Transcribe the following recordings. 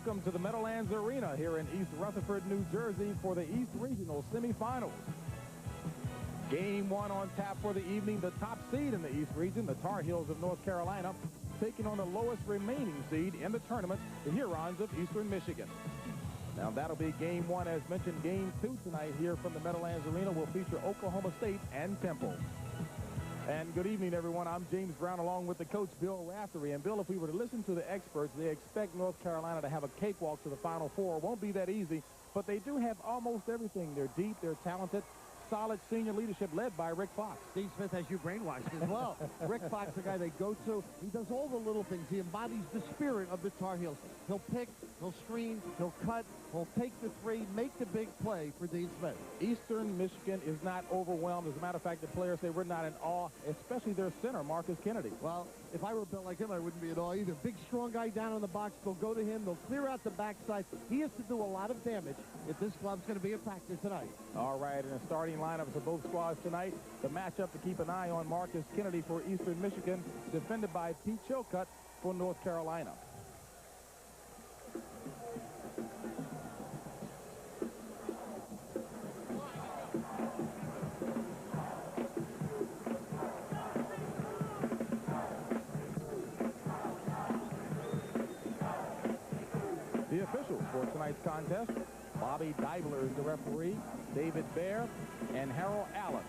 Welcome to the Meadowlands Arena here in East Rutherford, New Jersey for the East Regional semifinals. Game one on tap for the evening. The top seed in the East region, the Tar Heels of North Carolina, taking on the lowest remaining seed in the tournament, the Hurons of Eastern Michigan. Now that'll be game one. As mentioned, game two tonight here from the Meadowlands Arena will feature Oklahoma State and Temple. And good evening, everyone. I'm James Brown along with the coach, Bill Raftery. And Bill, if we were to listen to the experts, they expect North Carolina to have a cakewalk to the Final Four. It won't be that easy, but they do have almost everything. They're deep, they're talented. Solid senior leadership led by Rick Fox. Steve Smith has you brainwashed as well. Rick Fox, the guy they go to, he does all the little things. He embodies the spirit of the Tar Heels. He'll pick, he'll screen, he'll cut, he'll take the three, make the big play for Dean Smith. Eastern Michigan is not overwhelmed. As a matter of fact, the players say we're not in awe, especially their center, Marcus Kennedy. Well, if I were built like him, I wouldn't be at awe either. Big, strong guy down in the box. They'll go to him. They'll clear out the backside. He has to do a lot of damage if this club's going to be a factor tonight. All right, and the starting lineups of both squads tonight. The matchup to keep an eye on, Marcus Kennedy for Eastern Michigan, defended by Pete Chilcutt for North Carolina. The officials for tonight's contest: Bobby Deibler is the referee, David Baer, and Harold Allen.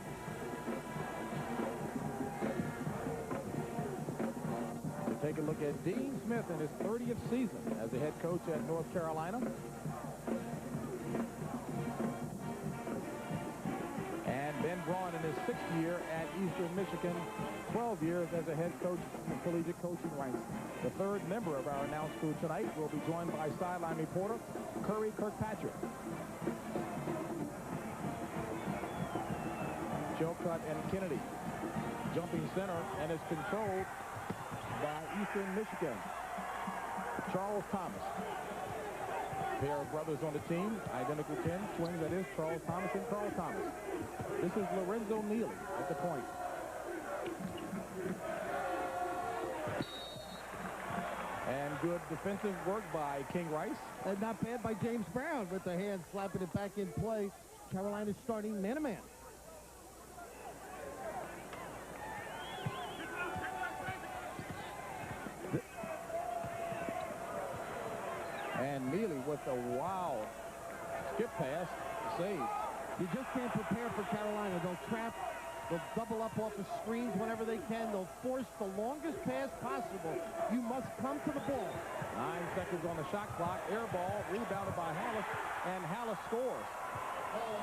We'll take a look at Dean Smith in his 30th season as the head coach at North Carolina. And Ben Braun in his 6th year at Eastern Michigan, 12 years as a head coach in the collegiate coaching ranks. The third member of our announced crew tonight will be joined by sideline reporter Curry Kirkpatrick. Chilcutt and Kennedy jumping center, and is controlled by Eastern Michigan. Charles Thomas. Pair of brothers on the team, identical twins, that is, Charles Thomas and Carl Thomas. This is Lorenzo Neely at the point. And good defensive work by King Rice. And not bad by James Brown with the hand slapping it back in play. Carolina's starting man-to-man. And Neely with a wild skip pass to save. You just can't prepare for Carolina. They'll trap. They'll double up off the screens whenever they can. They'll force the longest pass possible. You must come to the ball. 9 seconds on the shot clock. Air ball rebounded by Hallis, and Hallis scores.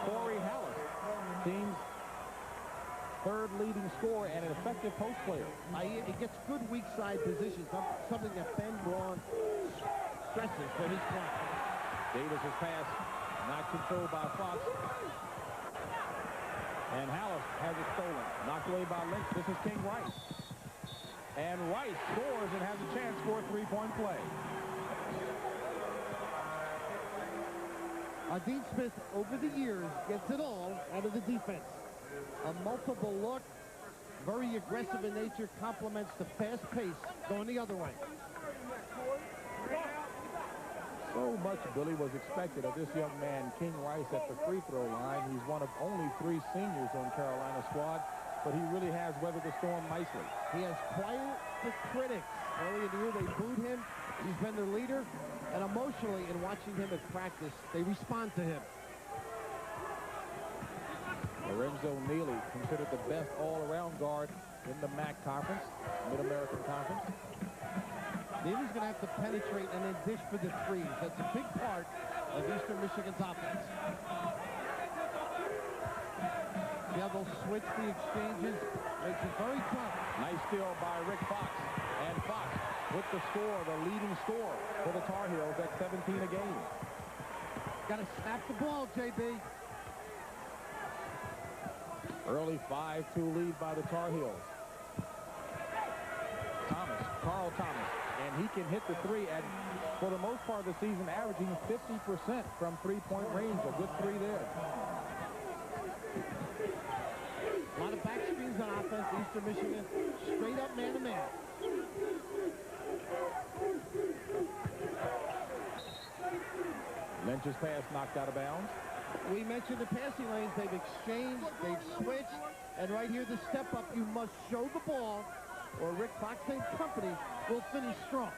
Corey Hallis, team's third leading scorer and an effective post player. He gets good weak side positions, something that Ben Braun stresses for his club. Davis's pass not controlled by Fox. And Hallis has it stolen. Knocked away by Lynch. This is King Rice. And Rice scores and has a chance for a three-point play. Dean Smith, over the years, gets it all out of the defense. A multiple look, very aggressive in nature, complements the fast pace going the other way. So much, Billy, was expected of this young man, King Rice, at the free throw line. He's one of only 3 seniors on Carolina's squad, but he really has weathered the storm nicely. He has quieted the critics. Early in the year, they booed him. He's been their leader, and emotionally, in watching him at practice, they respond to him. Lorenzo Neely, considered the best all-around guard in the MAC Conference, Mid-American Conference. Neely's going to have to penetrate and then dish for the threes. That's a big part of Eastern Michigan's offense. Yeah, they'll switch the exchanges. Makes it very tough. Nice steal by Rick Fox. And Fox with the score, the leading score for the Tar Heels at 17 a game. Got to snap the ball, JB. Early 5-2 lead by the Tar Heels. Carl Thomas. And he can hit the three, and for the most part of the season, averaging 50% from three-point range. A good three there. A lot of back screens on offense. Eastern Michigan straight up man-to-man. Lynch's pass knocked out of bounds. We mentioned the passing lanes. They've exchanged, they've switched, and right here, the step up, you must show the ball, or Rick Fox and company will finish strong.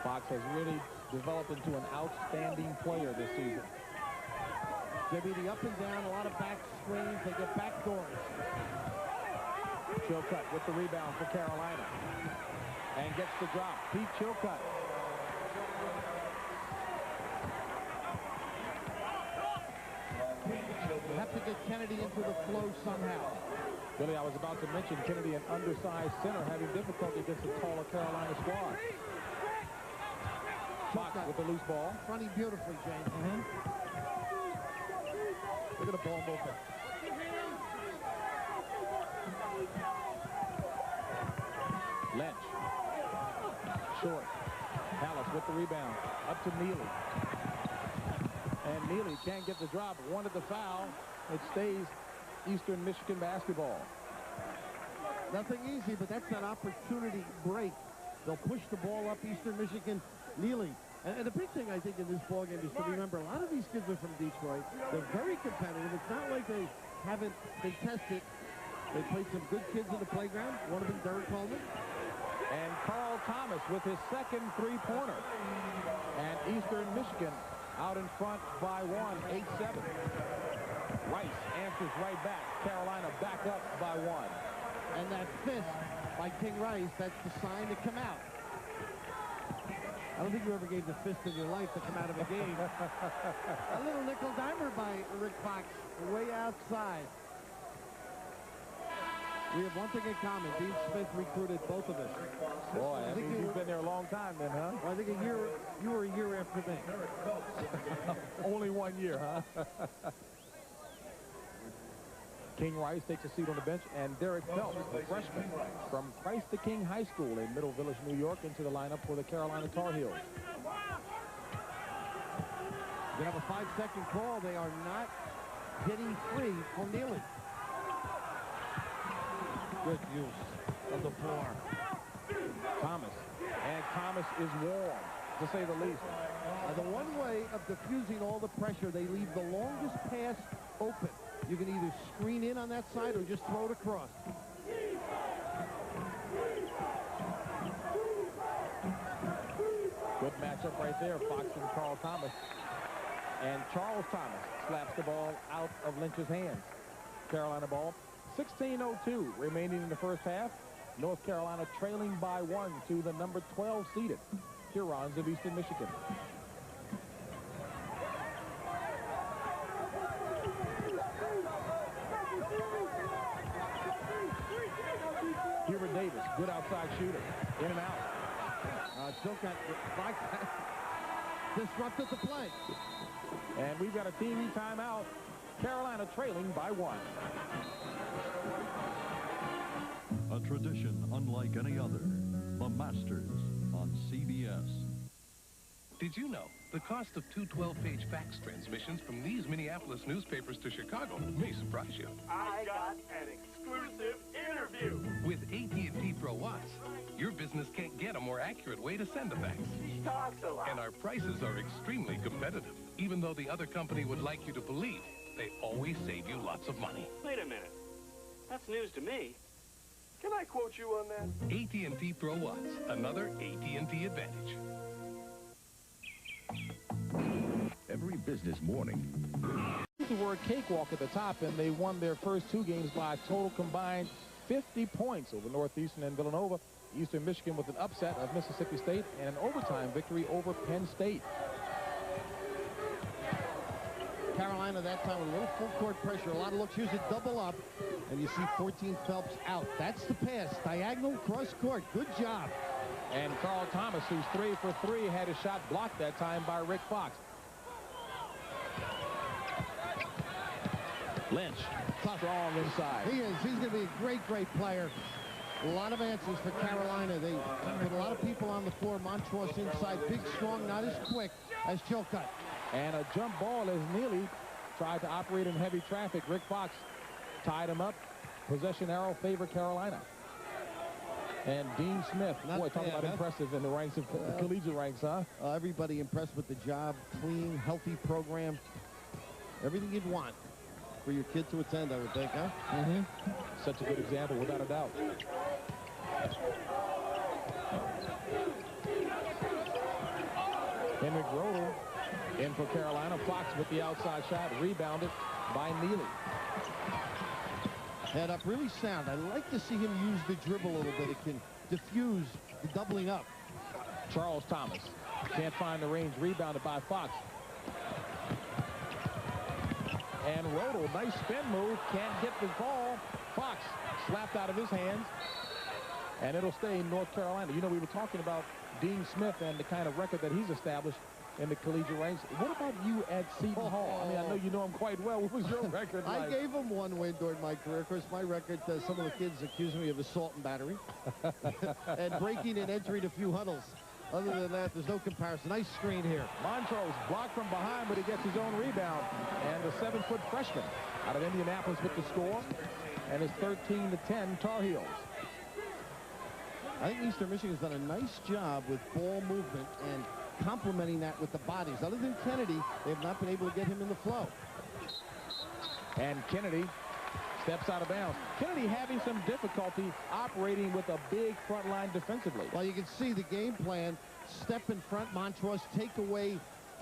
Fox has really developed into an outstanding player this season. Jimmy, the up and down, a lot of back screens. They get back doors. Chilcutt with the rebound for Carolina. And gets the drop. Pete Chilcutt. Have to get Kennedy into the flow somehow. Billy, I was about to mention Kennedy, an undersized center, having difficulty against the taller Carolina squad. Fox with the loose ball. Running beautifully, James. Look at the ball movement. Lynch. Short. Palace with the rebound. Up to Neely. And Neely can't get the drop. Wanted the foul. It stays Eastern Michigan basketball. Nothing easy, but that's an opportunity break. They'll push the ball up Eastern Michigan. Neely. And the big thing, I think, in this ballgame is to remember, a lot of these kids are from Detroit. They're very competitive. It's not like they haven't been tested. They played some good kids in the playground. One of them, Derek Coleman. And Carl Thomas with his second three-pointer. And Eastern Michigan out in front by one, 8-7. Rice answers right back. Carolina back up by one. And that fist by King Rice, that's the sign to come out. I don't think you ever gave the fist in your life to come out of a game. A little nickel dimer by Rick Fox, way outside. We have one thing in common. Dean Smith recruited both of us. Boy, I mean, you've been there a long time then, huh? Well, I think you were a year after me. Only 1 year, huh? King Rice takes a seat on the bench, and Derek Phelps, a freshman from Christ the King High School in Middle Village, New York, into the lineup for the Carolina Tar Heels. They have a 5-second call. They are not getting free for Neely. Good use of the floor. Thomas. And Thomas is warm, to say the least. The one way of diffusing all the pressure, they leave the longest pass open. You can either screen in on that side or just throw it across. Good matchup right there, Fox and Carl Thomas. And Charles Thomas slaps the ball out of Lynch's hands. Carolina ball. 16:02 remaining in the first half. North Carolina trailing by one to the number 12 seeded Hurons of Eastern Michigan. Hubert Davis, good outside shooter. In and out. Chilcutt disrupted the play. And we've got a TV timeout. Carolina trailing by one. A tradition unlike any other. The Masters on CBS. Did you know the cost of two 12-page fax transmissions from these Minneapolis newspapers to Chicago may surprise you? I got an exclusive interview With AT&T Pro Watts, your business can't get a more accurate way to send a fax. He talks a lot. And our prices are extremely competitive. Even though the other company would like you to believe, they always save you lots of money. Wait a minute. That's news to me. Can I quote you on that? AT&T Pro Watts, another AT&T advantage. Every business morning. The word cakewalk at the top, and they won their first two games by a total combined 50 points over Northeastern and Villanova. Eastern Michigan with an upset of Mississippi State and an overtime victory over Penn State. Carolina that time with a little full court pressure, a lot of looks. Here's a double up, and you see 14 Phelps out. That's the pass, diagonal cross court. Good job. And Carl Thomas, who's 3 for 3, had his shot blocked that time by Rick Fox. Lynch, strong inside. He is. He's going to be a great, great player. A lot of answers for Carolina. They put a lot of people on the floor. Montross inside, big, strong, not as quick as Chilcutt. And a jump ball as Neely tried to operate in heavy traffic. Rick Fox tied him up. Possession arrow favor Carolina. And Dean Smith, Not boy, talking bad, about huh? impressive in the ranks of collegiate ranks, huh? Everybody impressed with the job. Clean, healthy program. Everything you'd want for your kid to attend, I would think, huh? Mm-hmm. Such a good example, without a doubt. Henrik Rodel in for Carolina. Fox with the outside shot, rebounded by Neely. Head up, really sound. I like to see him use the dribble a little bit. It can diffuse the doubling up. Charles Thomas can't find the range, rebounded by Fox. And Rodel, nice spin move, can't get the ball. Fox slapped out of his hands, and it'll stay in North Carolina. You know, we were talking about Dean Smith and the kind of record that he's established in the collegiate ranks. What about you at Seton Hall? I mean, I know you know him quite well. What was your record like? I gave him one win during my career. Of course, my record, some of the kids accused me of assault and battery and breaking and entering a few huddles. Other than that, there's no comparison. Nice screen here. Montrose blocked from behind, but he gets his own rebound. And the 7-foot freshman out of Indianapolis with the score. And it's 13-10 Tar Heels. I think Eastern Michigan's done a nice job with ball movement and complementing that with the bodies. Other than Kennedy, they have not been able to get him in the flow. And Kennedy steps out of bounds. Kennedy having some difficulty operating with a big front line defensively. Well, you can see the game plan. Step in front, Montrose, take away,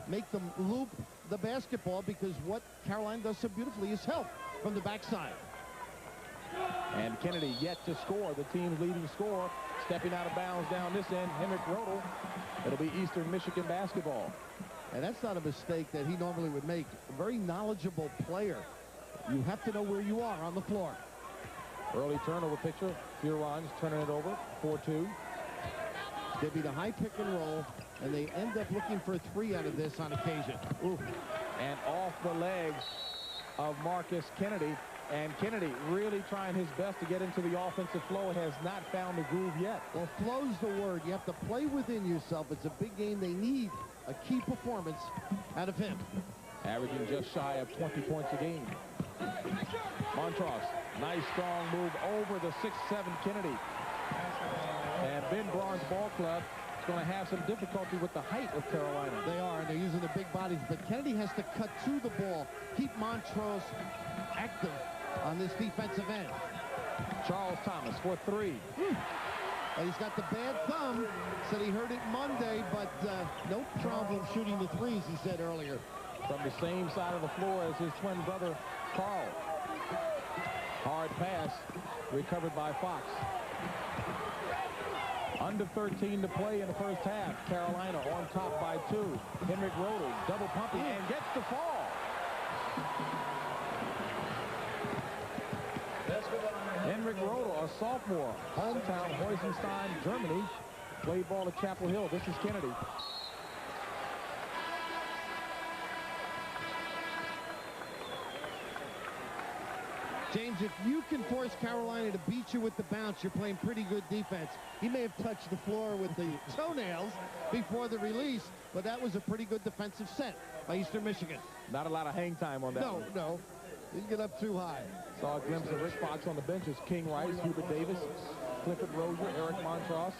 make them loop the basketball, because what Carolina does so beautifully is help from the backside. And Kennedy yet to score, the team's leading scorer, stepping out of bounds down this end, Henrik Rodel. It'll be Eastern Michigan basketball. And that's not a mistake that he normally would make. A very knowledgeable player. You have to know where you are on the floor. Early turnover picture. Huron's turning it over. 4-2. They beat a high pick and roll, and they end up looking for a three out of this on occasion. Ooh. And off the legs of Marcus Kennedy. And Kennedy really trying his best to get into the offensive flow. Has not found the groove yet. Well, flow's the word. You have to play within yourself. It's a big game. They need a key performance out of him. Averaging just shy of 20 points a game. Montrose, nice strong move over the 6'7" Kennedy. And Ben Braun's ball club is going to have some difficulty with the height of Carolina. They are, and they're using the big bodies. But Kennedy has to cut to the ball, keep Montrose active on this defensive end. Charles Thomas for three. And he's got the bad thumb. Said he heard it Monday, but no problem shooting the threes, he said earlier. From the same side of the floor as his twin brother, Carl. Hard pass, recovered by Fox. Under 13 to play in the first half. Carolina on top by 2. Henrik Rodel double pumping and gets the fall. Henrik Rodel, a sophomore, hometown Heusenstein, Germany, played ball at Chapel Hill. This is Kennedy. James, if you can force Carolina to beat you with the bounce, you're playing pretty good defense. He may have touched the floor with the toenails before the release, but that was a pretty good defensive set by Eastern Michigan. Not a lot of hang time on that one. No. Didn't get up too high. Saw a glimpse of Rick Fox on the bench as King Rice, Hubert Davis, Clifford Rozier, Eric Montross,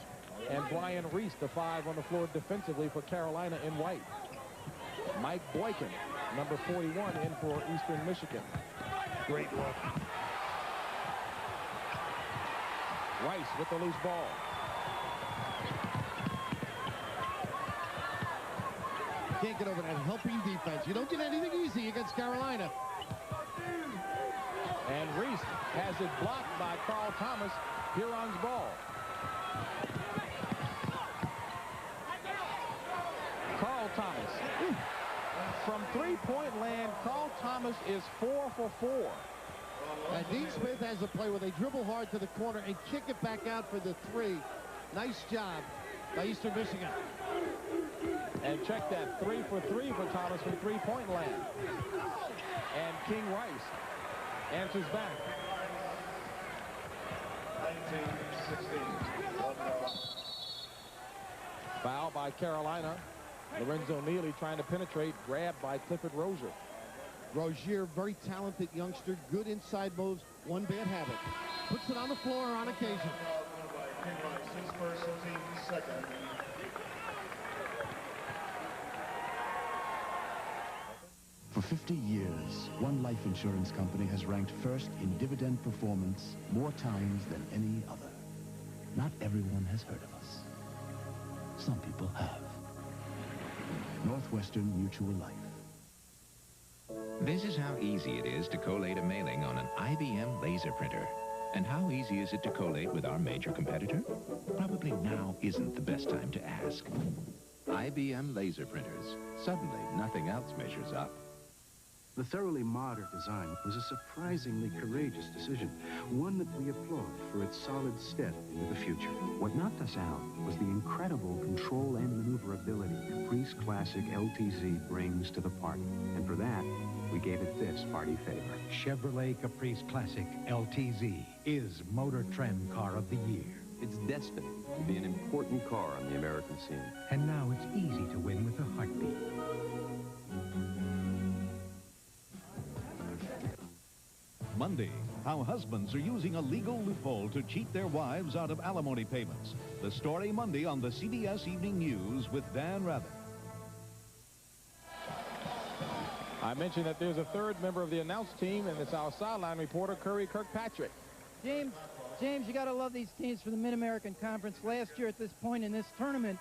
and Brian Reese, the 5 on the floor defensively for Carolina in white. Mike Boykin, number 41, in for Eastern Michigan. Great look. Rice with the loose ball. Can't get over that helping defense. You don't get anything easy against Carolina. And Reese has it blocked by Carl Thomas. Huron's ball. Carl Thomas. From three-point land, Carl Thomas is 4 for 4. And Dean Smith has a play where they dribble hard to the corner and kick it back out for the 3. Nice job by Eastern Michigan. And check that, 3 for 3 for Thomas from three-point land. And King Rice answers back. 19-16. Foul by Carolina. Lorenzo Neely trying to penetrate, grabbed by Clifford Rozier. Rozier, very talented youngster, good inside moves, one bad habit. Puts it on the floor on occasion. Bragging rights, his first, team's second. For 50 years, one life insurance company has ranked first in dividend performance more times than any other. Not everyone has heard of us. Some people have. Northwestern Mutual Life. This is how easy it is to collate a mailing on an IBM laser printer. And how easy is it to collate with our major competitor? Probably now isn't the best time to ask. IBM laser printers. Suddenly, nothing else measures up. The thoroughly modern design was a surprisingly courageous decision, one that we applaud for its solid step into the future. What knocked us out was the incredible control and maneuverability Caprice Classic LTZ brings to the party. And for that, we gave it this party favor. Chevrolet Caprice Classic LTZ is Motor Trend Car of the Year. It's destined to be an important car on the American scene. And now it's easy to win with a heartbeat. Monday, how husbands are using a legal loophole to cheat their wives out of alimony payments. The story Monday on the CBS Evening News with Dan Rather. I mentioned that there's a third member of the announce team, and it's our sideline reporter, Curry Kirkpatrick. James, you got to love these teams from the Mid-American Conference. Last year at this point in this tournament,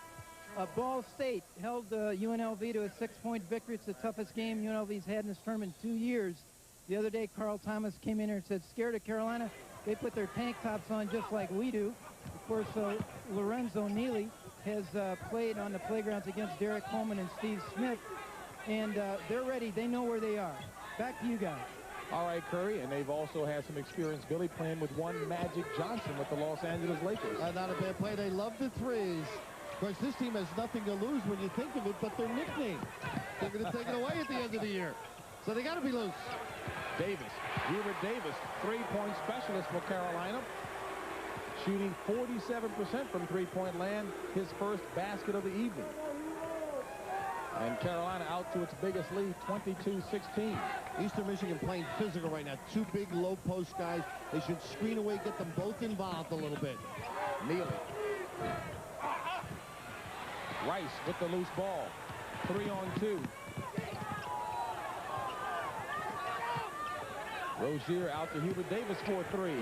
Ball State held UNLV to a 6-point victory. It's the toughest game UNLV's had in this tournament in 2 years. The other day, Carl Thomas came in here and said, scared of Carolina. They put their tank tops on just like we do. Of course, Lorenzo Neely has played on the playgrounds against Derek Coleman and Steve Smith. And they're ready. They know where they are. Back to you guys. All right, Curry, and they've also had some experience, Billy, playing with one Magic Johnson with the Los Angeles Lakers. Not a bad play. They love the threes. Of course, this team has nothing to lose when you think of it but their nickname. They're going to take it away at the end of the year. So they got to be loose. Davis, Hubert Davis, three-point specialist for Carolina, shooting 47% from three-point land, his first basket of the evening. And Carolina out to its biggest lead, 22-16. Eastern Michigan playing physical right now. Two big low-post guys. They should screen away, get them both involved a little bit. Neely. Rice with the loose ball. 3-on-2. Rozier out to Hubert Davis for three.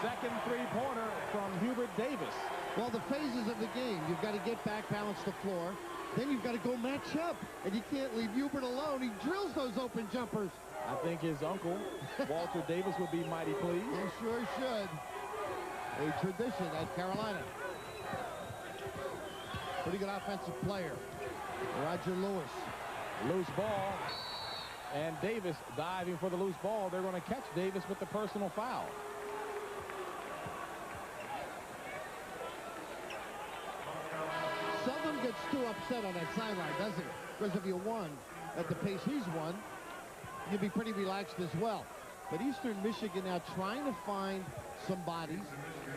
Second three-pointer from Hubert Davis. Well, the phases of the game, you've got to get back, balance the floor. Then you've got to go match up. And you can't leave Hubert alone. He drills those open jumpers. I think his uncle, Walter Davis, would be mighty pleased. He sure should. A tradition at Carolina. Pretty good offensive player. Roger Lewis. Loose ball. And Davis diving for the loose ball. They're going to catch Davis with the personal foul. Seldom gets too upset on that sideline, does he? Because if you won at the pace he's won, you'd be pretty relaxed as well. But Eastern Michigan now trying to find some bodies,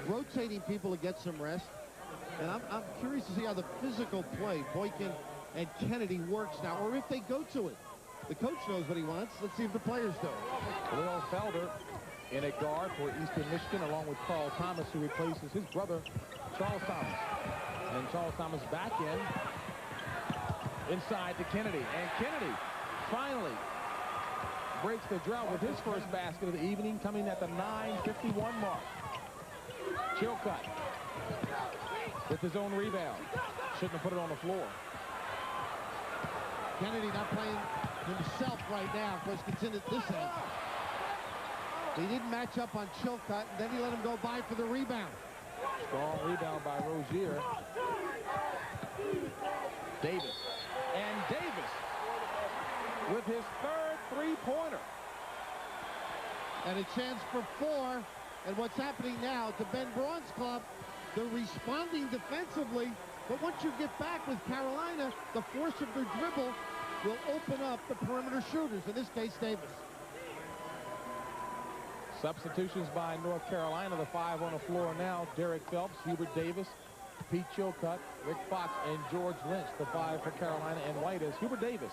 rotating people to get some rest. And I'm curious to see how the physical play, Boykin and Kennedy, works now, or if they go to it. The coach knows what he wants. Let's see if the players do. Will Felder in a guard for Eastern Michigan, along with Carl Thomas, who replaces his brother, Charles Thomas. And Charles Thomas back inside to Kennedy. And Kennedy finally breaks the drought with his first basket of the evening, coming at the 9:51 mark. Chilcutt with his own rebound. Shouldn't have put it on the floor. Kennedy not playing himself right now. Of course, gets in at this end. He didn't match up on Chilcutt, and then he let him go by for the rebound. Strong rebound by Rozier. Davis. And Davis with his third three-pointer. And a chance for four. And what's happening now to Ben Braun's club, they're responding defensively. But once you get back with Carolina, the force of their dribble will open up the perimeter shooters, in this case, Davis. Substitutions by North Carolina, the five on the floor now. Derek Phelps, Hubert Davis, Pete Chilcutt, Rick Fox, and George Lynch, the five for Carolina, and White as Hubert Davis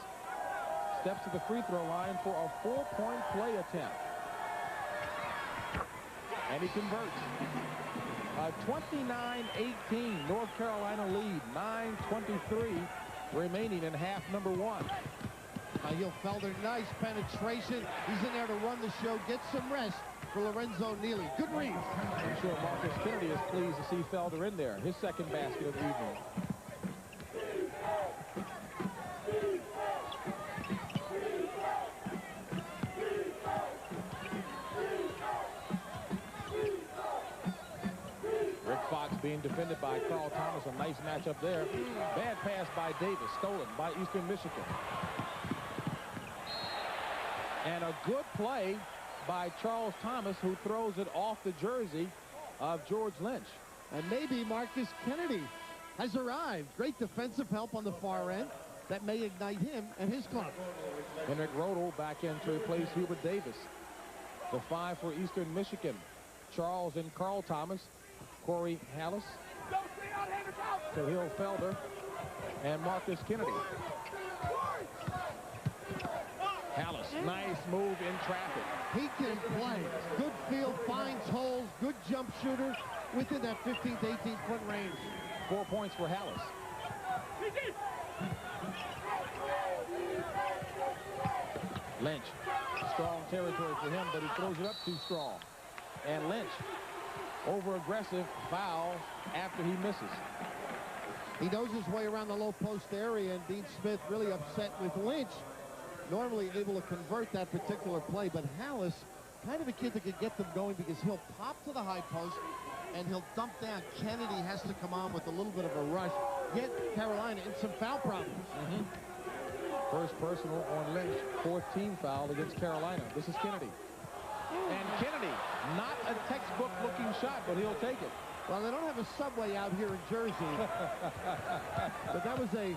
steps to the free throw line for a 4-point play attempt. And he converts. 29-18. North Carolina lead. 9:23 remaining in half number one. Heel Felder, nice penetration. He's in there to run the show, get some rest for Lorenzo Neely. Good read. I'm sure Marcus Kennedy is pleased to see Felder in there. His second basket of the evening. Rick Fox being defended by Carl Thomas. A nice matchup there. Bad pass by Davis. Stolen by Eastern Michigan. And a good play by Charles Thomas, who throws it off the jersey of George Lynch. And maybe Marcus Kennedy has arrived. Great defensive help on the far end that may ignite him and his club. Henrik Rodel back in to replace Hubert Davis. The 5 for Eastern Michigan. Charles and Carl Thomas. Corey Hallis. To Hill Felder. And Marcus Kennedy. Hallis, nice move in traffic. He can play. Good feel, finds holes, good jump shooter within that 15 to 18-foot range. 4 points for Hallis. Lynch, strong territory for him, but he throws it up too strong. And Lynch, over-aggressive foul after he misses. He knows his way around the low post area, and Dean Smith really upset with Lynch. Normally able to convert that particular play, but Hallis, kind of a kid that could get them going because he'll pop to the high post and he'll dump down. Kennedy has to come on with a little bit of a rush, get Carolina in some foul problems. First personal on Lynch, 4th team foul against Carolina. This is Kennedy. And Kennedy, not a textbook looking shot, but he'll take it. Well, they don't have a Subway out here in Jersey, but that was a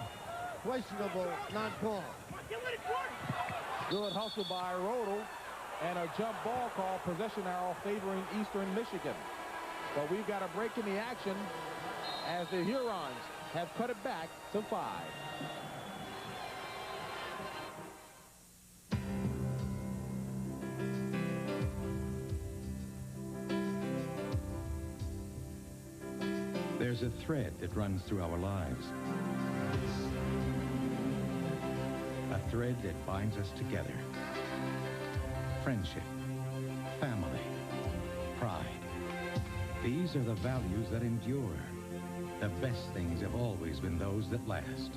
questionable non-call. Good hustle by Rodel, and a jump ball call, possession arrow favoring Eastern Michigan. But we've got a break in the action as the Hurons have cut it back to 5. There's a thread that runs through our lives. A thread that binds us together. Friendship, family, pride. These are the values that endure. The best things have always been those that last.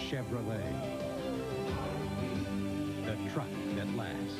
Chevrolet, the truck that lasts.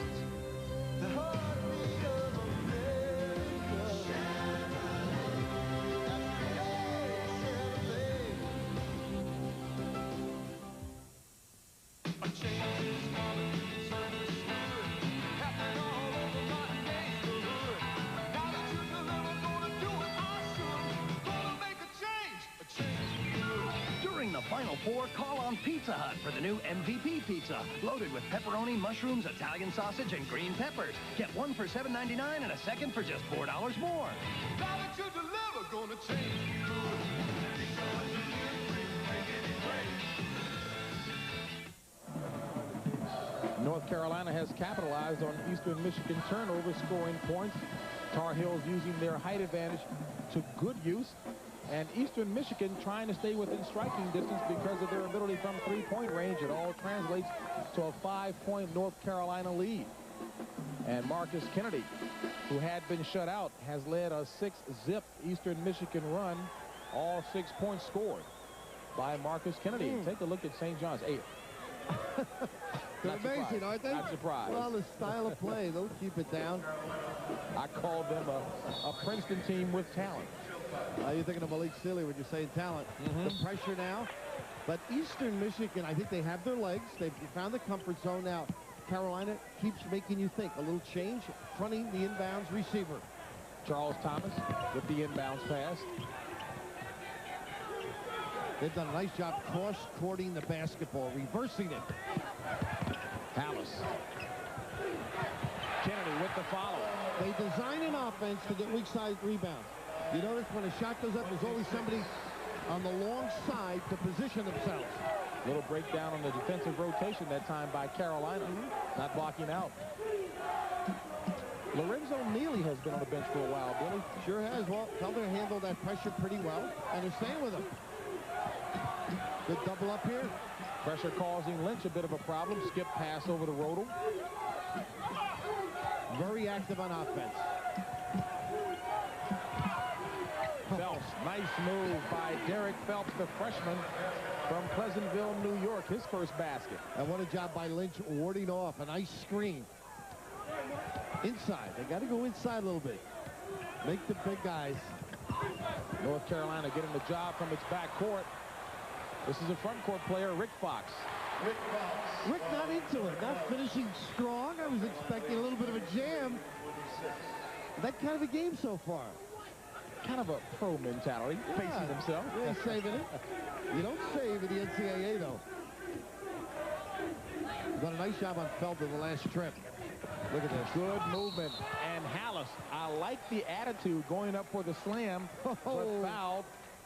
Final four, call on Pizza Hut for the new MVP pizza, loaded with pepperoni, mushrooms, Italian sausage, and green peppers. Get one for $7.99 and a second for just $4 more. Now that you deliver, gonna change North Carolina has capitalized on Eastern Michigan turnover, scoring points. Tar Heels using their height advantage to good use. And Eastern Michigan trying to stay within striking distance because of their ability from three-point range. It all translates to a 5-point North Carolina lead. And Marcus Kennedy, who had been shut out, has led a 6-zip Eastern Michigan run. All 6 points scored by Marcus Kennedy. Take a look at St. John's. 8. They're amazing, aren't they? Not surprised. Well, the style of play, they'll keep it down. I called them a Princeton team with talent. You're thinking of Malik Sealy when you're saying talent. The pressure now. But Eastern Michigan, I think they have their legs. They've found the comfort zone now. Carolina keeps making you think. A little change, fronting the inbounds receiver. Charles Thomas with the inbounds pass. They've done a nice job cross-courting the basketball, reversing it. Hallis. Kennedy with the follow. They design an offense to get weak side rebounds. You notice when a shot goes up, there's always somebody on the long side to position themselves. Little breakdown on the defensive rotation that time by Carolina. Not blocking out. Lorenzo Neely has been on the bench for a while, Billy. Sure has. Well, Felder handled that pressure pretty well, and they're staying with him. Good double up here. Pressure causing Lynch a bit of a problem. Skip pass over to Rodel. Very active on offense. Phelps, nice move by Derek Phelps, the freshman from Pleasantville, New York. His first basket. And what a job by Lynch warding off. A nice screen. Inside. They got to go inside a little bit. Make the big guys. North Carolina getting the job from its backcourt. This is a front court player, Rick Fox. Rick not into it. Not finishing strong. I was expecting a little bit of a jam. That kind of a game so far. Kind of a pro mentality, facing himself. Yeah, he's saving it. You don't save in the NCAA, though. Done a nice job on Felder the last trip. Look at this. Good movement. And Hallis, I like the attitude going up for the slam, but fouled,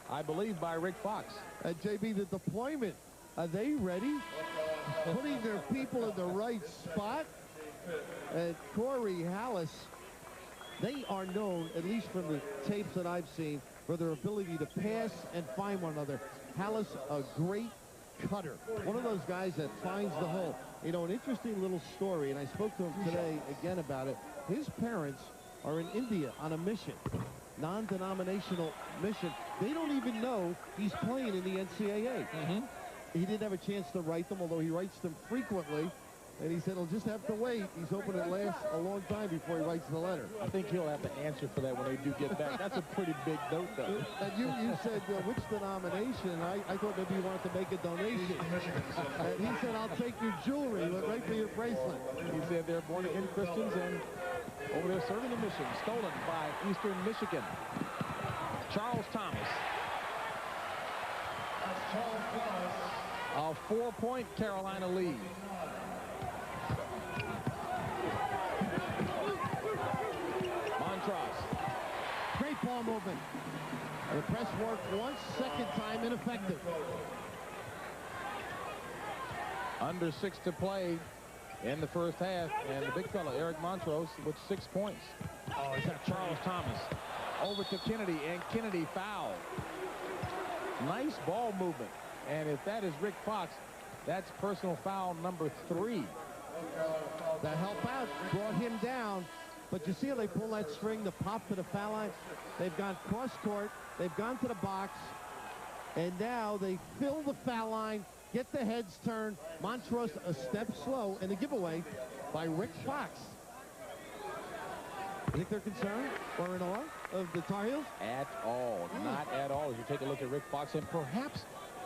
I believe, by Rick Fox. And JB, the deployment. Are they ready? Putting their people in the right spot. And Corey Hallis, they are known, at least from the tapes that I've seen, for their ability to pass and find one another. Hallis, a great cutter. One of those guys that finds the hole. You know, an interesting little story, and I spoke to him today again about it. His parents are in India on a mission, non-denominational mission. They don't even know he's playing in the NCAA. He didn't have a chance to write them, although he writes them frequently. And he said he'll just have to wait. He's hoping it lasts a long time before he writes the letter. I think he'll have to answer for that when they do get back. That's a pretty big note, though. And you said, which denomination? I thought maybe you wanted to make a donation. And he said, I'll take your jewelry, right for your bracelet. He said they're born-again Christians and over there serving the mission. Stolen by Eastern Michigan. Charles Thomas. A 4-point Carolina lead. Great ball movement. The press worked once, second time ineffective. Under 6 to play in the first half, and the big fella, Eric Montrose, with 6 points. Oh, is that Charles Thomas? Over to Kennedy, and Kennedy fouled. Nice ball movement. And if that is Rick Fox, that's personal foul number 3. That help out brought him down. But you see how they pull that string, the pop to the foul line? They've gone cross court, they've gone to the box, and now they fill the foul line, get the heads turned. Montrose a step slow, and a giveaway by Rick Fox. You think they're concerned or in awe of the Tar Heels? At all. Not at all. As you take a look at Rick Fox, and perhaps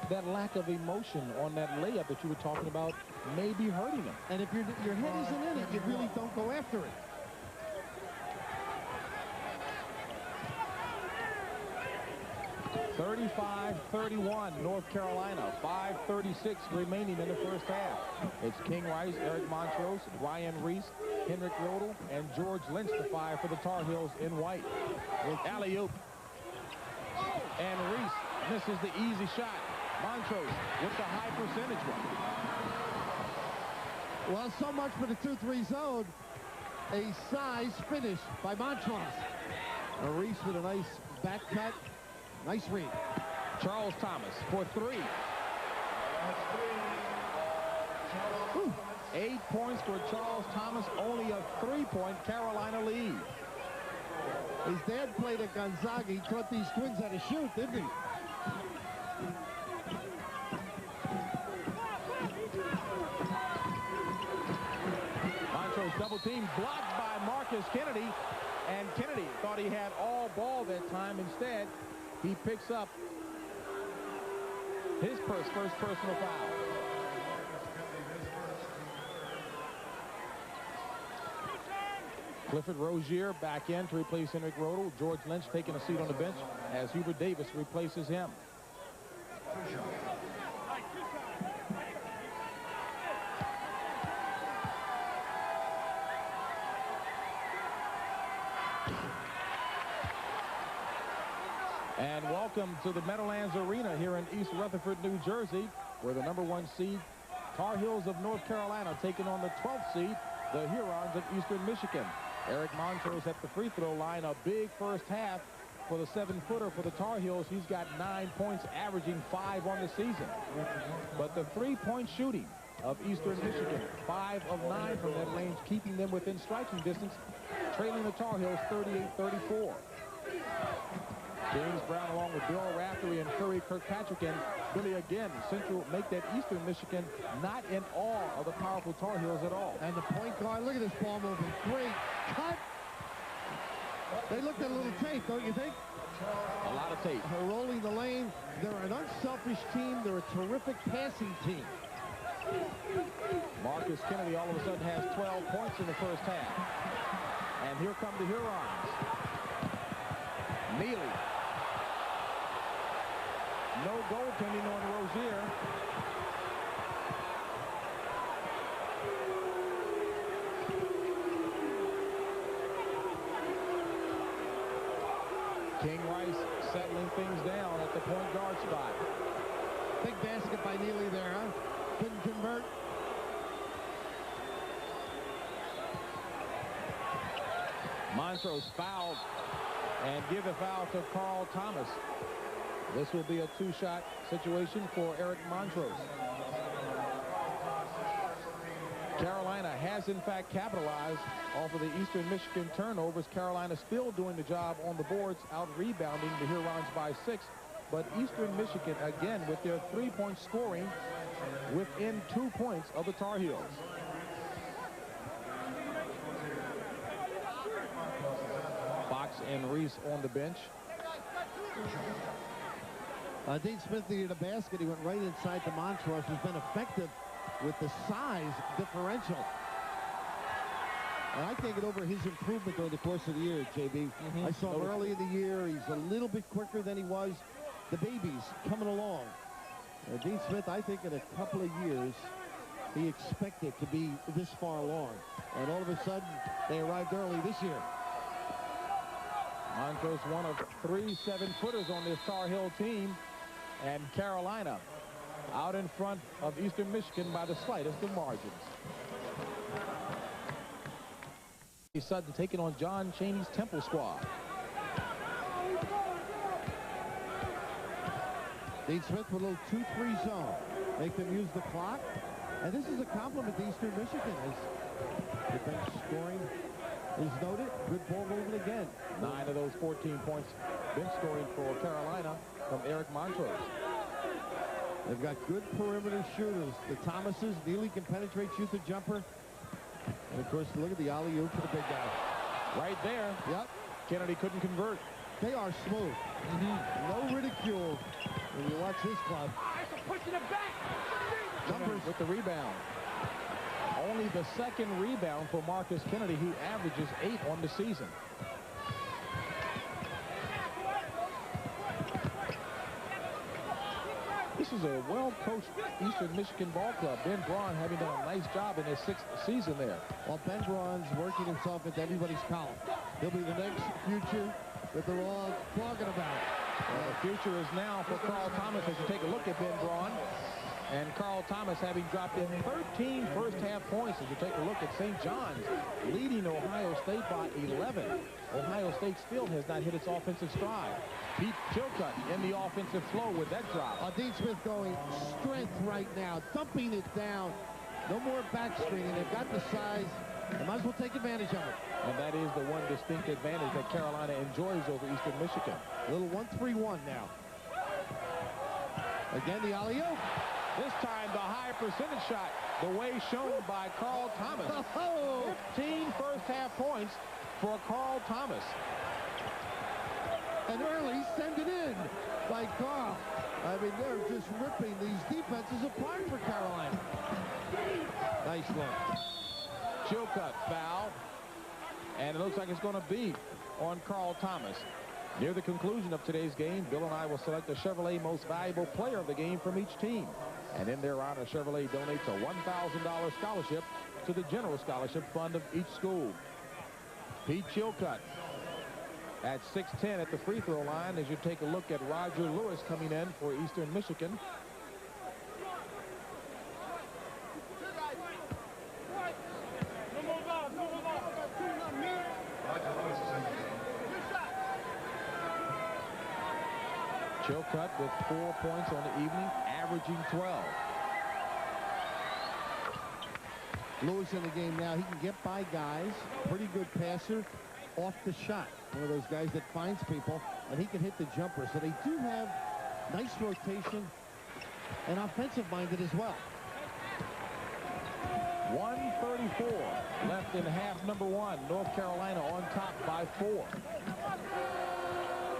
that lack of emotion on that layup that you were talking about may be hurting him. And if your head isn't in it, you really don't go after it. (35-31) North Carolina. 5:36 remaining in the first half. It's King Rice, Eric Montrose, Ryan Reese, Henrik Rodel, and George Lynch, the 5 for the Tar Heels in white. Alley-oop. And Reese misses the easy shot. Montrose with the high percentage one. Well, so much for the 2-3 zone. A size finish by Montrose. Reese with a nice back cut. Nice read. Charles Thomas for 3. 8 points for Charles Thomas. Only a 3-point Carolina lead. His dad played at Gonzaga. He taught these twins how to shoot, didn't he? Montrose double team blocked by Marcus Kennedy. And Kennedy thought he had all ball that time. Instead, he picks up his first personal foul. Clifford Rozier back in to replace Henrik Rodel. George Lynch taking a seat on the bench as Hubert Davis replaces him. And welcome to the Meadowlands Arena here in East Rutherford, New Jersey, where the #1 seed Tar Heels of North Carolina taking on the 12th seed, the Hurons of Eastern Michigan. Eric Montrose at the free throw line, a big first half for the 7-footer for the Tar Heels. He's got 9 points, averaging 5 on the season. But the three-point shooting of Eastern Michigan, 5 of 9 from that range, keeping them within striking distance, trailing the Tar Heels 38-34. James Brown along with Bill Raftery and Curry Kirkpatrick and Billy again. Central make that Eastern Michigan not in awe of the powerful Tar Heels at all. And the point guard, look at this ball movement. Great cut. They looked at a little tape, don't you think? A lot of tape. Rolling the lane. They're an unselfish team. They're a terrific passing team. Marcus Kennedy all of a sudden has 12 points in the first half. And here come the Hurons. Neely. No goaltending on Rozier. King Rice settling things down at the point guard spot. Big basket by Neely there, huh? Couldn't convert. Montrose fouled and give a foul to Carl Thomas. This will be a two-shot situation for Eric Montrose. Carolina has, in fact, capitalized off of the Eastern Michigan turnovers. Carolina still doing the job on the boards, out-rebounding the Hurons by 6. But Eastern Michigan, again, with their three-point scoring within 2 points of the Tar Heels. Fox and Reese on the bench. Dean Smith needed a basket. He went right inside to Montrose, who's been effective with the size differential. And I can't get over his improvement during the course of the year, JB. I saw him early in the year. He's a little bit quicker than he was. The baby's coming along. Dean Smith, I think in a couple of years, he expected to be this far along. And all of a sudden, they arrived early this year. Montrose, one of 3 7-footers on this Tar Heel team. And Carolina out in front of Eastern Michigan by the slightest of margins. Sutton taking on John Chaney's Temple squad. Dean Smith with a little 2-3 zone. Make them use the clock. And this is a compliment to Eastern Michigan as the bench scoring is noted. Good ball movement again. 9 of those 14 points bench scoring for Carolina from Eric Montrose. They've got good perimeter shooters. The Thomases, Neely can penetrate, shoot the jumper. And of course, look at the alley-oop for the big guy. Right there. Yep. Kennedy couldn't convert. They are smooth. No ridicule when you watch this club. Pushing it back. Numbers with the rebound. Only the second rebound for Marcus Kennedy. He averages 8 on the season. This is a well-coached Eastern Michigan ball club. Ben Braun having done a nice job in his 6th season there. Well, Ben Braun's working himself into everybody's column. He'll be the next future that they're all talking about. Well, the future is now for Carl Thomas as you take a look at Ben Braun. And Carl Thomas having dropped in 13 first-half points as you take a look at St. John's, leading Ohio State by 11. Ohio State still has not hit its offensive stride. Pete Chilcutt in the offensive flow with that drop. Dean Smith going strength right now, dumping it down. No more back screening. They've got the size. They might as well take advantage of it. And that is the one distinct advantage that Carolina enjoys over Eastern Michigan. A little 1-3-1 now. Again, the alley-oop. This time, the high percentage shot, the way shown by Carl Thomas. 15 first-half points for Carl Thomas. And early, send it in by Carl. I mean, they're just ripping these defenses apart for Carolina. Nice look. Chilcutt foul. And it looks like it's going to be on Carl Thomas. Near the conclusion of today's game, Bill and I will select the Chevrolet Most Valuable Player of the game from each team. And in their honor, Chevrolet donates a $1,000 scholarship to the General Scholarship Fund of each school. Pete Chilcutt at 6'10" at the free throw line as you take a look at Roger Lewis coming in for Eastern Michigan. Chilcutt with 4 points on the evening, averaging 12. Lewis in the game now. He can get by guys. Pretty good passer off the shot. One of those guys that finds people, and he can hit the jumper. So they do have nice rotation and offensive-minded as well. 1:34 left in half number one. North Carolina on top by 4.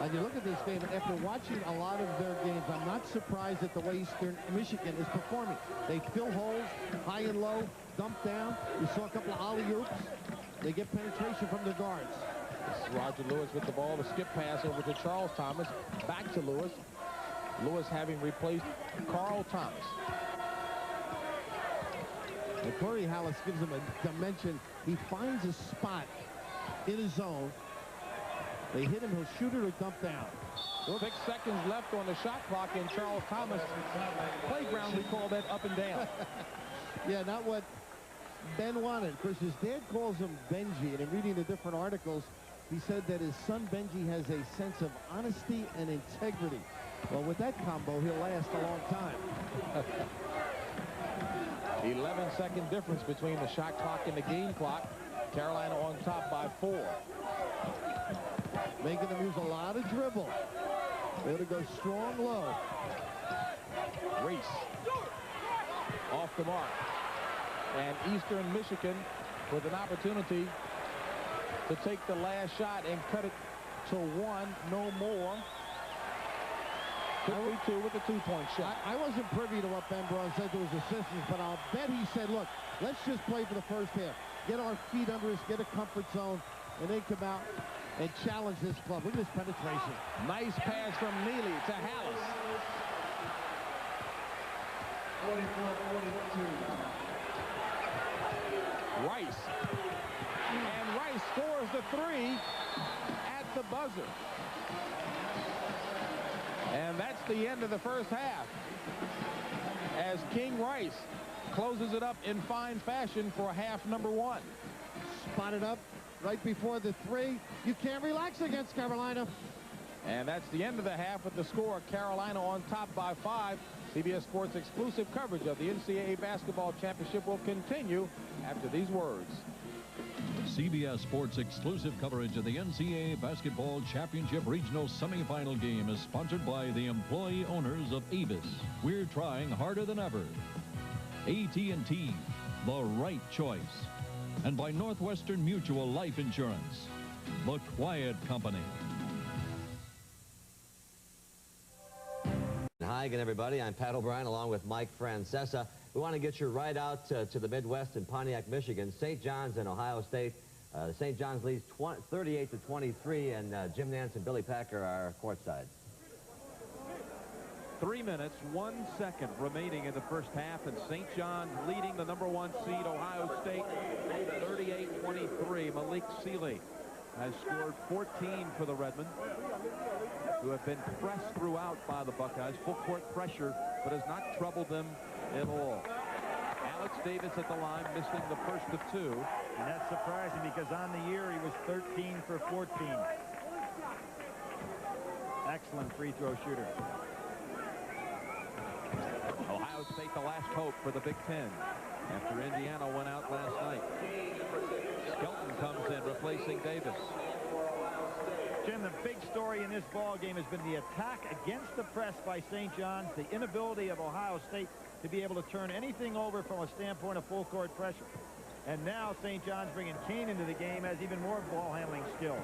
And you look at this game, after watching a lot of their games, I'm not surprised at the way Eastern Michigan is performing. They fill holes high and low, dump down. You saw a couple of alley-oops. They get penetration from their guards. This is Roger Lewis with the ball. The skip pass over to Charles Thomas. Back to Lewis. Lewis having replaced Carl Thomas. And Corey Hallis gives him a dimension. He finds a spot in his zone. They hit him, he'll shoot it or dump down. 6 seconds left on the shot clock, and Charles Thomas, playground, we call that up and down. Yeah, not what Ben wanted. Of course, his dad calls him Benji, and in reading the different articles, he said that his son Benji has a sense of honesty and integrity. Well, with that combo, he'll last a long time. 11-second difference between the shot clock and the game clock. Carolina on top by 4. Making them use a lot of dribble. They're going to go strong low. Reese off the mark. And Eastern Michigan with an opportunity to take the last shot and cut it to 1, no more. Could be 2 with a 2-point shot. I wasn't privy to what Ben Braun said to his assistants, but I'll bet he said, look, let's just play for the first half. Get our feet under us, get a comfort zone, and then come out and challenge this club. Look at this penetration. Nice pass from Neely to Hallis. 44-42. Rice. And Rice scores the 3 at the buzzer. And that's the end of the first half, as King Rice closes it up in fine fashion for half number 1. Spotted up right before the 3. You can't relax against Carolina. And that's the end of the half with the score. Carolina on top by 5. CBS Sports exclusive coverage of the NCAA Basketball Championship will continue after these words. CBS Sports exclusive coverage of the NCAA Basketball Championship Regional Semifinal game is sponsored by the employee owners of Avis. We're trying harder than ever. AT&T, the right choice. And by Northwestern Mutual Life Insurance, the quiet company. Hi again, everybody. I'm Pat O'Brien along with Mike Francesa. We want to get you right out to the Midwest in Pontiac, Michigan. St. John's and Ohio State. St. John's leads 38-23, and Jim Nance and Billy Packer are courtside. 3 minutes, 1 second remaining in the first half, and St. John's leading the #1 seed, Ohio State, 38-23. Malik Sealy has scored 14 for the Redmen, who have been pressed throughout by the Buckeyes. Full court pressure, but has not troubled them at all. Alex Davis at the line, missing the first of 2. And that's surprising because on the year he was 13 for 14. Excellent free throw shooter. Ohio State the last hope for the Big Ten after Indiana went out last night. Skelton comes in replacing Davis. Jim, the big story in this ball game has been the attack against the press by St. John's, the inability of Ohio State to be able to turn anything over from a standpoint of full court pressure. And now St. John's bringing Kane into the game, has even more ball handling skills.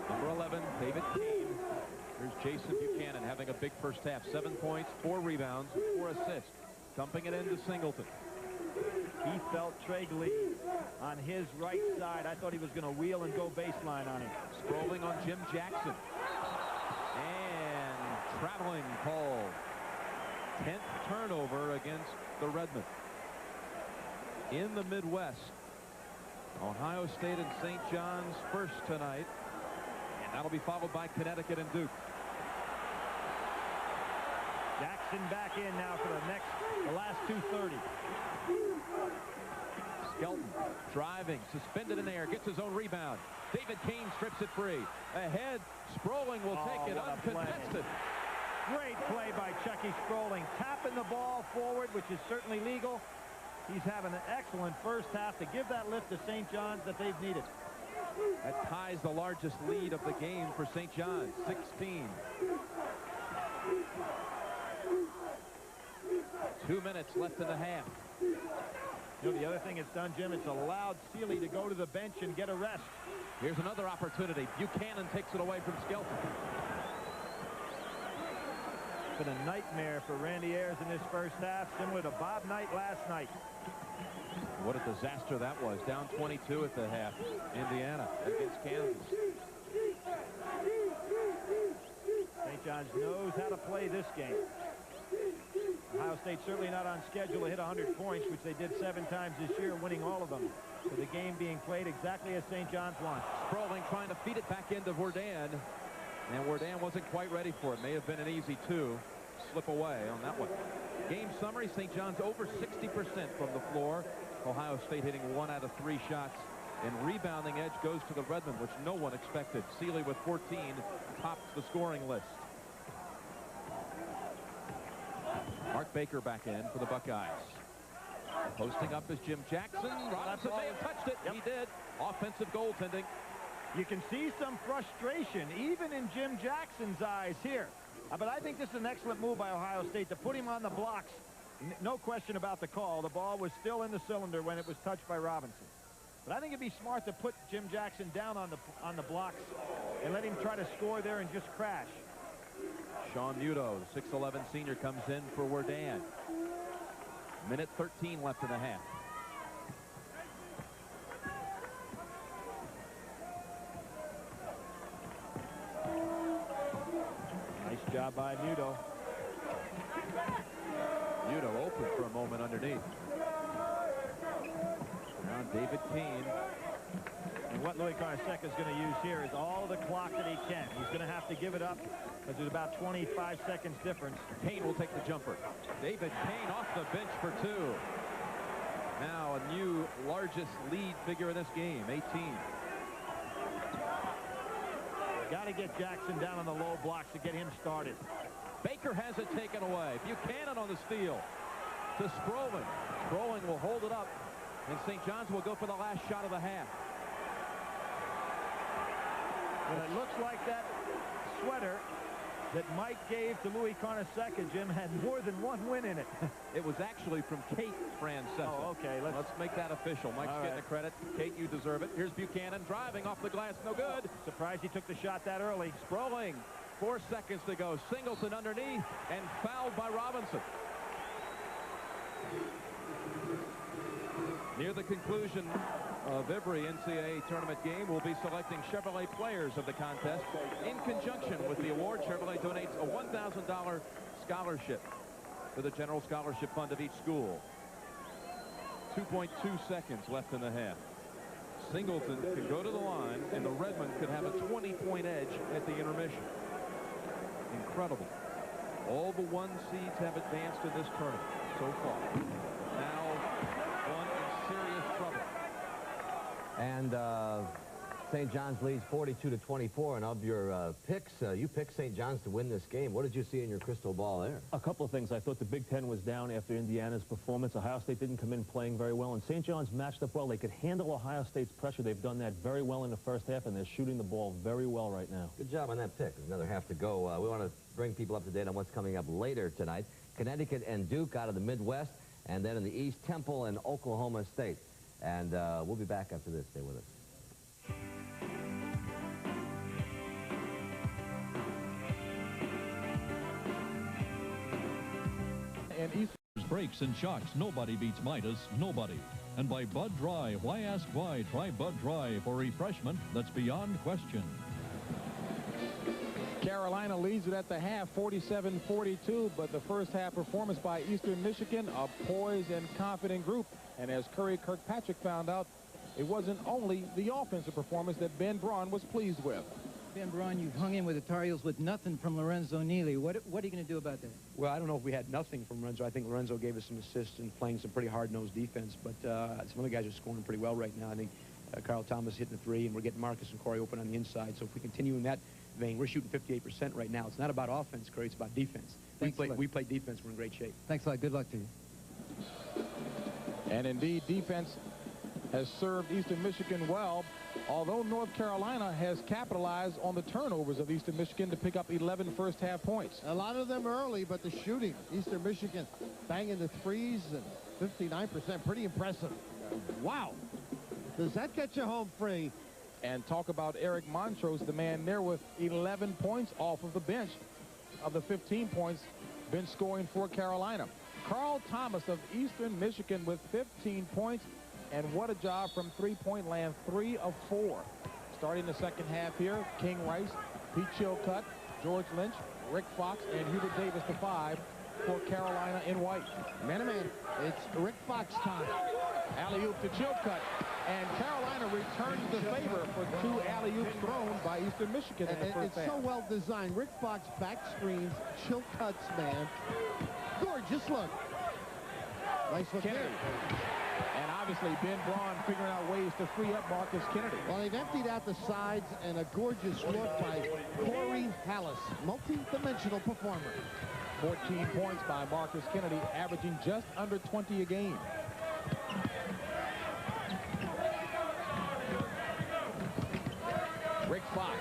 Number 11, David Kane. Here's Jason Buchanan having a big first half. 7 points, 4 rebounds, 4 assists. Dumping it into Singleton. He felt Tregley on his right side. I thought he was going to wheel and go baseline on him. Scrolling on Jim Jackson. And traveling call. 10th turnover against the Redmen. In the Midwest, Ohio State and St. John's first tonight. That'll be followed by Connecticut and Duke. Jackson back in now for the last 2:30. Skelton driving, suspended in the air, gets his own rebound. David Kane strips it free. Ahead, Sproling will take it uncontested. Great play by Chucky Sproling, tapping the ball forward, which is certainly legal. He's having an excellent first half to give that lift to St. John's that they've needed. That ties the largest lead of the game for St. John's, 16. 2 minutes left in the half. You know, the other thing it's done, Jim, it's allowed Seeley to go to the bench and get a rest. Here's another opportunity. Buchanan takes it away from Skelton. It's been a nightmare for Randy Ayers in this first half, similar to Bob Knight last night. What a disaster that was. Down 22 at the half. Indiana against Kansas. St. John's knows how to play this game. Ohio State certainly not on schedule to hit 100 points, which they did 7 times this year, winning all of them. So the game being played exactly as St. John's wants. Sproling trying to feed it back into Worden. And Worden wasn't quite ready for it. May have been an easy 2. Slip away on that one. Game summary, St. John's over 60% from the floor. Ohio State hitting 1 out of 3 shots. And rebounding edge goes to the Redmen, which no one expected. Seeley with 14 tops the scoring list. Mark Baker back in for the Buckeyes. Posting up is Jim Jackson. Robinson may have touched it. Yep. He did. Offensive goaltending. You can see some frustration even in Jim Jackson's eyes here. But I think this is an excellent move by Ohio State to put him on the blocks. No question about the call. The ball was still in the cylinder when it was touched by Robinson. But I think it'd be smart to put Jim Jackson down on the blocks and let him try to score there and just crash. Sean Muto, 6'11" senior, comes in for Worden. Minute 13 left in the half. Nice job by Muto. Muto open for a moment underneath. Now David Keene. And what Louis Carnesecca is going to use here is all the clock that he can. He's going to have to give it up because there's about 25 seconds difference. Kane will take the jumper. David Kane off the bench for 2. Now a new largest lead figure in this game, 18. Got to get Jackson down on the low blocks to get him started. Baker has it taken away. Buchanan on the steal to Sproling. Sproling will hold it up, and St. John's will go for the last shot of the half. Well, it looks like that sweater that Mike gave to Louis Carnesecca, Jim, had more than 1 win in it. It was actually from Kate Francesa. Oh, okay. Let's make that official. Mike's getting the credit. Kate, you deserve it. Here's Buchanan driving off the glass. No good. Surprised he took the shot that early. Sproling. 4 seconds to go. Singleton underneath and fouled by Robinson. Near the conclusion of every NCAA tournament game, we'll be selecting Chevrolet players of the contest. In conjunction with the award, Chevrolet donates a $1,000 scholarship to the General Scholarship Fund of each school. 2.2 seconds left in the half. Singleton could go to the line, and the Redmen could have a 20-point edge at the intermission. Incredible. All the 1 seeds have advanced in this tournament so far. Now, one in serious trouble. And St. John's leads 42-24. And of your picks, you picked St. John's to win this game. What did you see in your crystal ball there? A couple of things. I thought the Big Ten was down after Indiana's performance. Ohio State didn't come in playing very well, and St. John's matched up well. They could handle Ohio State's pressure. They've done that very well in the first half, and they're shooting the ball very well right now. Good job on that pick. There's another half to go. We want to bring people up to date on what's coming up later tonight. Connecticut and Duke out of the Midwest, and then in the East, Temple and Oklahoma State. And we'll be back after this. Stay with us. And East breaks and shocks. Nobody beats Midas. Nobody. And by Bud Dry. Why ask why? Try Bud Dry for refreshment that's beyond question. Carolina leads it at the half, 47-42, but the first half performance by Eastern Michigan, a poised and confident group. And as Curry Kirkpatrick found out, it wasn't only the offensive performance that Ben Braun was pleased with. Ben Braun, you've hung in with the Tar Heels with nothing from Lorenzo Neely. What are you going to do about that? Well, I don't know if we had nothing from Lorenzo. I think Lorenzo gave us some assists and playing some pretty hard-nosed defense, but some other guys are scoring pretty well right now. I think Carl Thomas hitting a 3, and we're getting Marcus and Corey open on the inside. So if we continue in that vein, we're shooting 58% right now. It's not about offense, Corey. It's about defense. We play defense. We're in great shape. Thanks a lot. Good luck to you. And indeed, defense has served Eastern Michigan well, although North Carolina has capitalized on the turnovers of Eastern Michigan to pick up 11 first-half points. A lot of them early, but the shooting, Eastern Michigan banging the threes and 59%, pretty impressive. Wow. Does that get you home free? And talk about Eric Montrose, the man there with 11 points off of the bench. Of the 15 points, been scoring for Carolina. Carl Thomas of Eastern Michigan with 15 points. And what a job from three-point land, 3 of 4. Starting the second half here, King Rice, Pete Chilcutt, George Lynch, Rick Fox, and Hubert Davis, the 5 for Carolina in white. Man-to-man, it's Rick Fox time. Alley-oop to Chilcutt. And Carolina returns the favor for 2 alley-oops thrown by Eastern Michigan in the first half. It's so well designed. Rick Fox back screens, Chilcutt's man. Gorgeous look. Nice look Kennedy. And obviously Ben Braun figuring out ways to free up Marcus Kennedy. Well, they've emptied out the sides, and a gorgeous look by Corey Hallis, multi-dimensional performer. 14 points by Marcus Kennedy, averaging just under 20 a game. Rick Fox.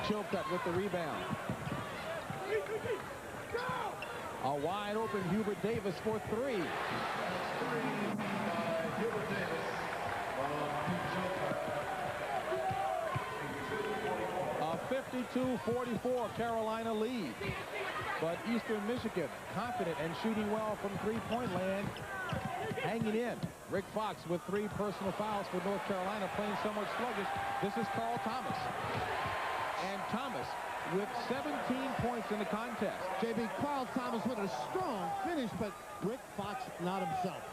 Chilcutt with the rebound. A wide open Hubert Davis for 3. A 52-44 Carolina lead. But Eastern Michigan confident and shooting well from three-point land, hanging in. Rick Fox with 3 personal fouls for North Carolina, playing somewhat sluggish. This is Carl Thomas. And Thomas with 17 points in the contest. JB, Carl Thomas with a strong finish, but Rick Fox not himself.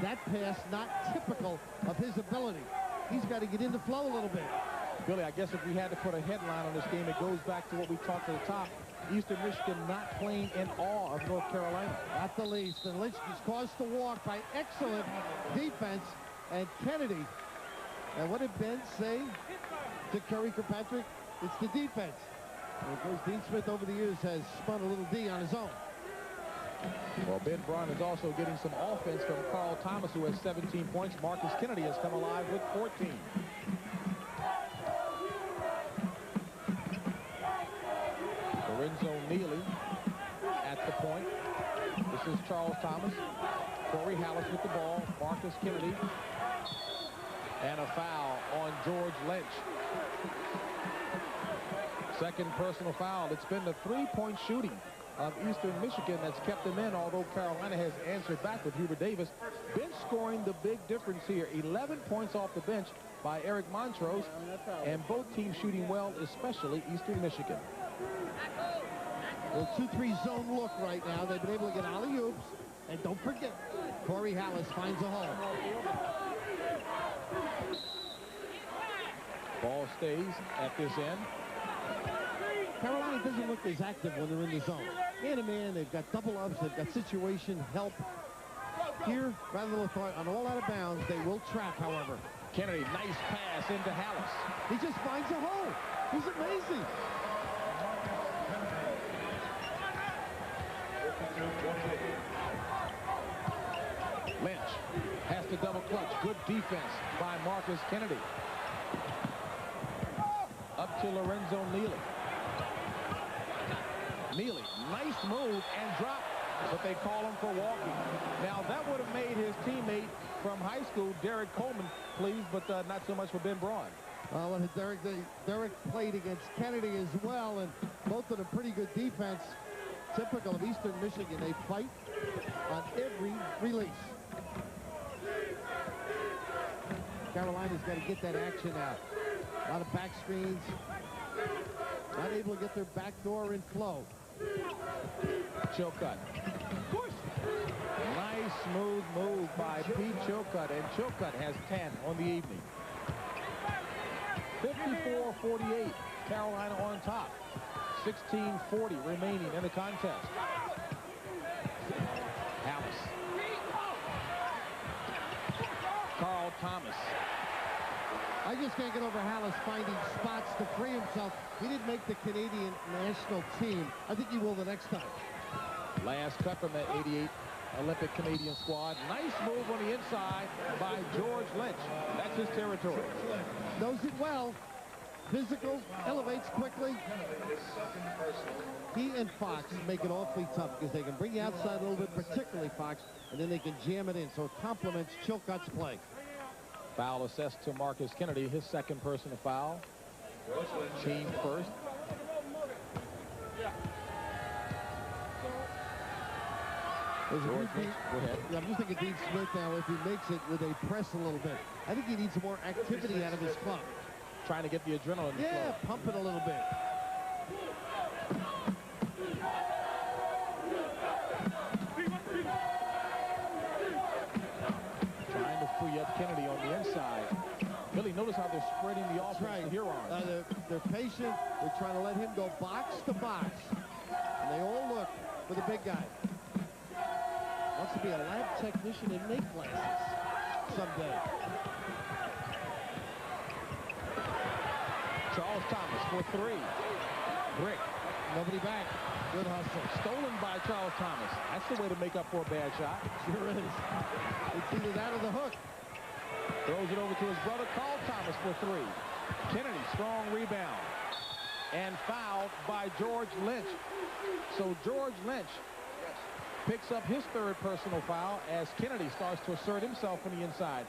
That pass not typical of his ability. He's got to get in the flow a little bit. Billy, I guess if we had to put a headline on this game, it goes back to what we talked at the top. Eastern Michigan not playing in awe of North Carolina. Not the least. And Lynch is caused to walk by excellent defense. And Kennedy. And what did Ben say to Kerry Kirkpatrick? It's the defense. And of course, Dean Smith over the years has spun a little D on his own. Well, Ben Braun is also getting some offense from Carl Thomas, who has 17 points. Marcus Kennedy has come alive with 14. Lorenzo Neely at the point. This is Charles Thomas. Corey Hallis with the ball. Marcus Kennedy. And a foul on George Lynch. Second personal foul. It's been the three-point shooting of Eastern Michigan that's kept them in, although Carolina has answered back with Hubert Davis. Bench scoring the big difference here. 11 points off the bench by Eric Montrose, and both teams shooting well, especially Eastern Michigan. Well, 2-3 zone look right now. They've been able to get alley-oops. And don't forget, Corey Hallis finds a hole. Ball stays at this end. Carolina doesn't look as active when they're in the zone. Man-to-man, they've got double-ups, they've got situation help. Here, rather than on all out of bounds, they will trap, however. Kennedy, nice pass into Hallis. He just finds a hole. He's amazing. Lynch has to double clutch. Good defense by Marcus Kennedy. Up to Lorenzo Neely. Neely, nice move and drop, but they call him for walking. Now, that would have made his teammate from high school, Derek Coleman, pleased, but not so much for Ben Braun. Well, Derek played against Kennedy as well, and both of them pretty good defense. Typical of Eastern Michigan, they fight on every release. Carolina's got to get that action out. A lot of back screens. Not able to get their back door in flow. Chilcutt. Nice smooth move by Pete Chilcutt, and Chilcutt has 10 on the evening. 54-48. Carolina on top. 16:40 remaining in the contest. Hallis. Carl Thomas. I just can't get over Hallis finding spots to free himself. He didn't make the Canadian national team. I think he will the next time. Last cut from that 88 Olympic Canadian squad. Nice move on the inside by George Lynch. That's his territory. Knows it well. Physical, elevates quickly. He and Fox make it awfully tough because they can bring you outside a little bit, particularly Fox, and then they can jam it in. So it complements Chilcott's play. Foul assessed to Marcus Kennedy, his second personal foul. Team first. George, go ahead. I'm just thinking Dean Smith now, if he makes it with a press a little bit. I think he needs some more activity out of his club. Trying to get the adrenaline. Yeah, pump it a little bit. Trying to free up Kennedy on the inside. Billy, notice how they're spreading the offense here on. They're patient. They're trying to let him go box to box. And they all look for the big guy. Wants to be a lab technician and make glasses someday. Charles Thomas for three. Brick. Nobody back. Good hustle. Stolen by Charles Thomas. That's the way to make up for a bad shot. Sure is. It's either that or the hook. Throws it over to his brother, Carl Thomas, for three. Kennedy, strong rebound. And fouled by George Lynch. So George Lynch picks up his third personal foul as Kennedy starts to assert himself on the inside.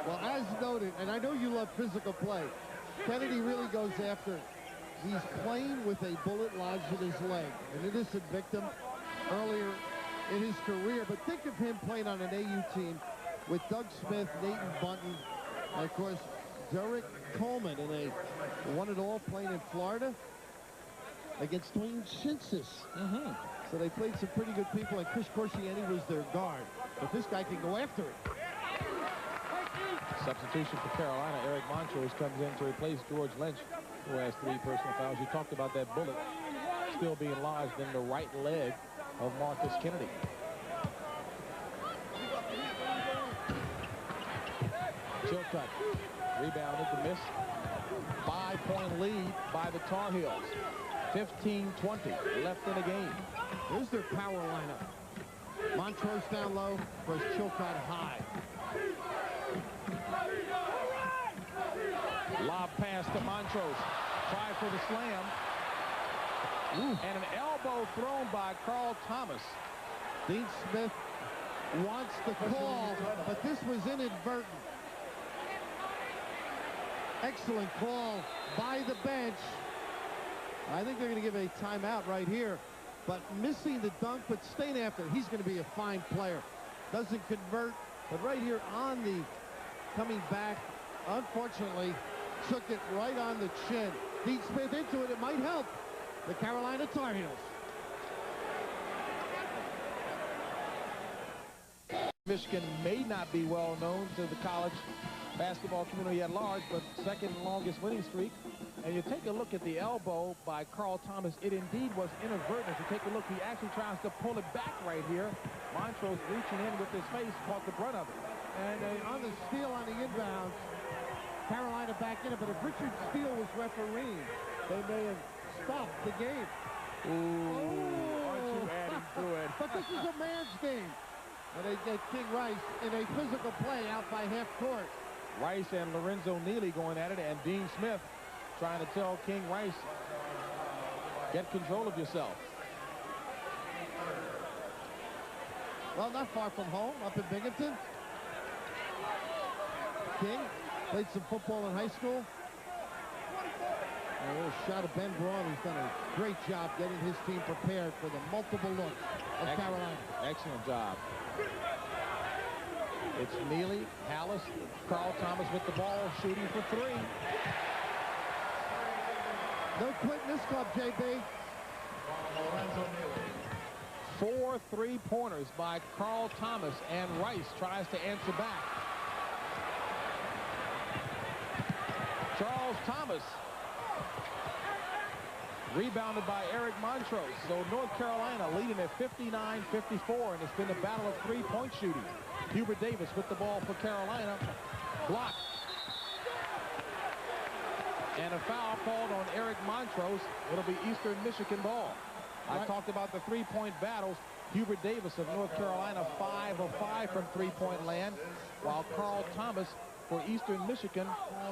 Well, as noted, and I know you love physical play, Kennedy really goes after it. He's playing with a bullet lodged in his leg. An innocent victim earlier in his career. But think of him playing on an AU team with Doug Smith, Nathan Bunton, and of course, Derek Coleman in a one-and-all playing in Florida against Dwayne Shinsis. So they played some pretty good people, and Chris Corsiani was their guard. But this guy can go after it. Substitution for Carolina. Eric Montrose comes in to replace George Lynch, who has three personal fouls. You talked about that bullet still being lodged in the right leg of Marcus Kennedy. Chilcott rebounded to miss. 5-point lead by the Tar Heels. 15-20 left in the game. Here's their power lineup. Montrose down low versus Chilcott high. Lob pass to Montrose. Try for the slam. And an elbow thrown by Carl Thomas. Dean Smith wants the call, but this was inadvertent. Excellent call by the bench. I think they're going to give a timeout right here. But missing the dunk, but staying after. He's going to be a fine player. Doesn't convert, but right here on the coming back, unfortunately, took it right on the chin. Dean Smith into it. It might help the Carolina Tar Heels. Michigan may not be well known to the college basketball community at large, but second longest winning streak. And you take a look at the elbow by Carl Thomas. It indeed was inadvertent. If you take a look, he actually tries to pull it back right here. Montrose reaching in with his face, caught the brunt of it. And on the steal on the inbound, Carolina back in it. But if Richard Steele was refereeing, they may have stopped the game. Aren't you adding to it? But this is a man's game. And they get King Rice in a physical play out by half court. Rice and Lorenzo Neely going at it, and Dean Smith trying to tell King Rice, get control of yourself. Well, not far from home, up in Binghamton. King played some football in high school. And a little shot of Ben Braun, who's done a great job getting his team prepared for the multiple looks of Carolina. Excellent job. It's Neely, Hallis, Carl Thomas with the ball, shooting for three. No quitting this club, JB. 4 3-pointers by Carl Thomas, and Rice tries to answer back. Charles Thomas. Rebounded by Eric Montrose. So North Carolina leading at 59-54, and it's been a battle of three-point shooting. Hubert Davis with the ball for Carolina. Blocked. And a foul called on Eric Montrose. It'll be Eastern Michigan ball. I talked about the three-point battles. Hubert Davis of North Carolina, 5 of 5 from three-point land, while Carl Thomas for Eastern Michigan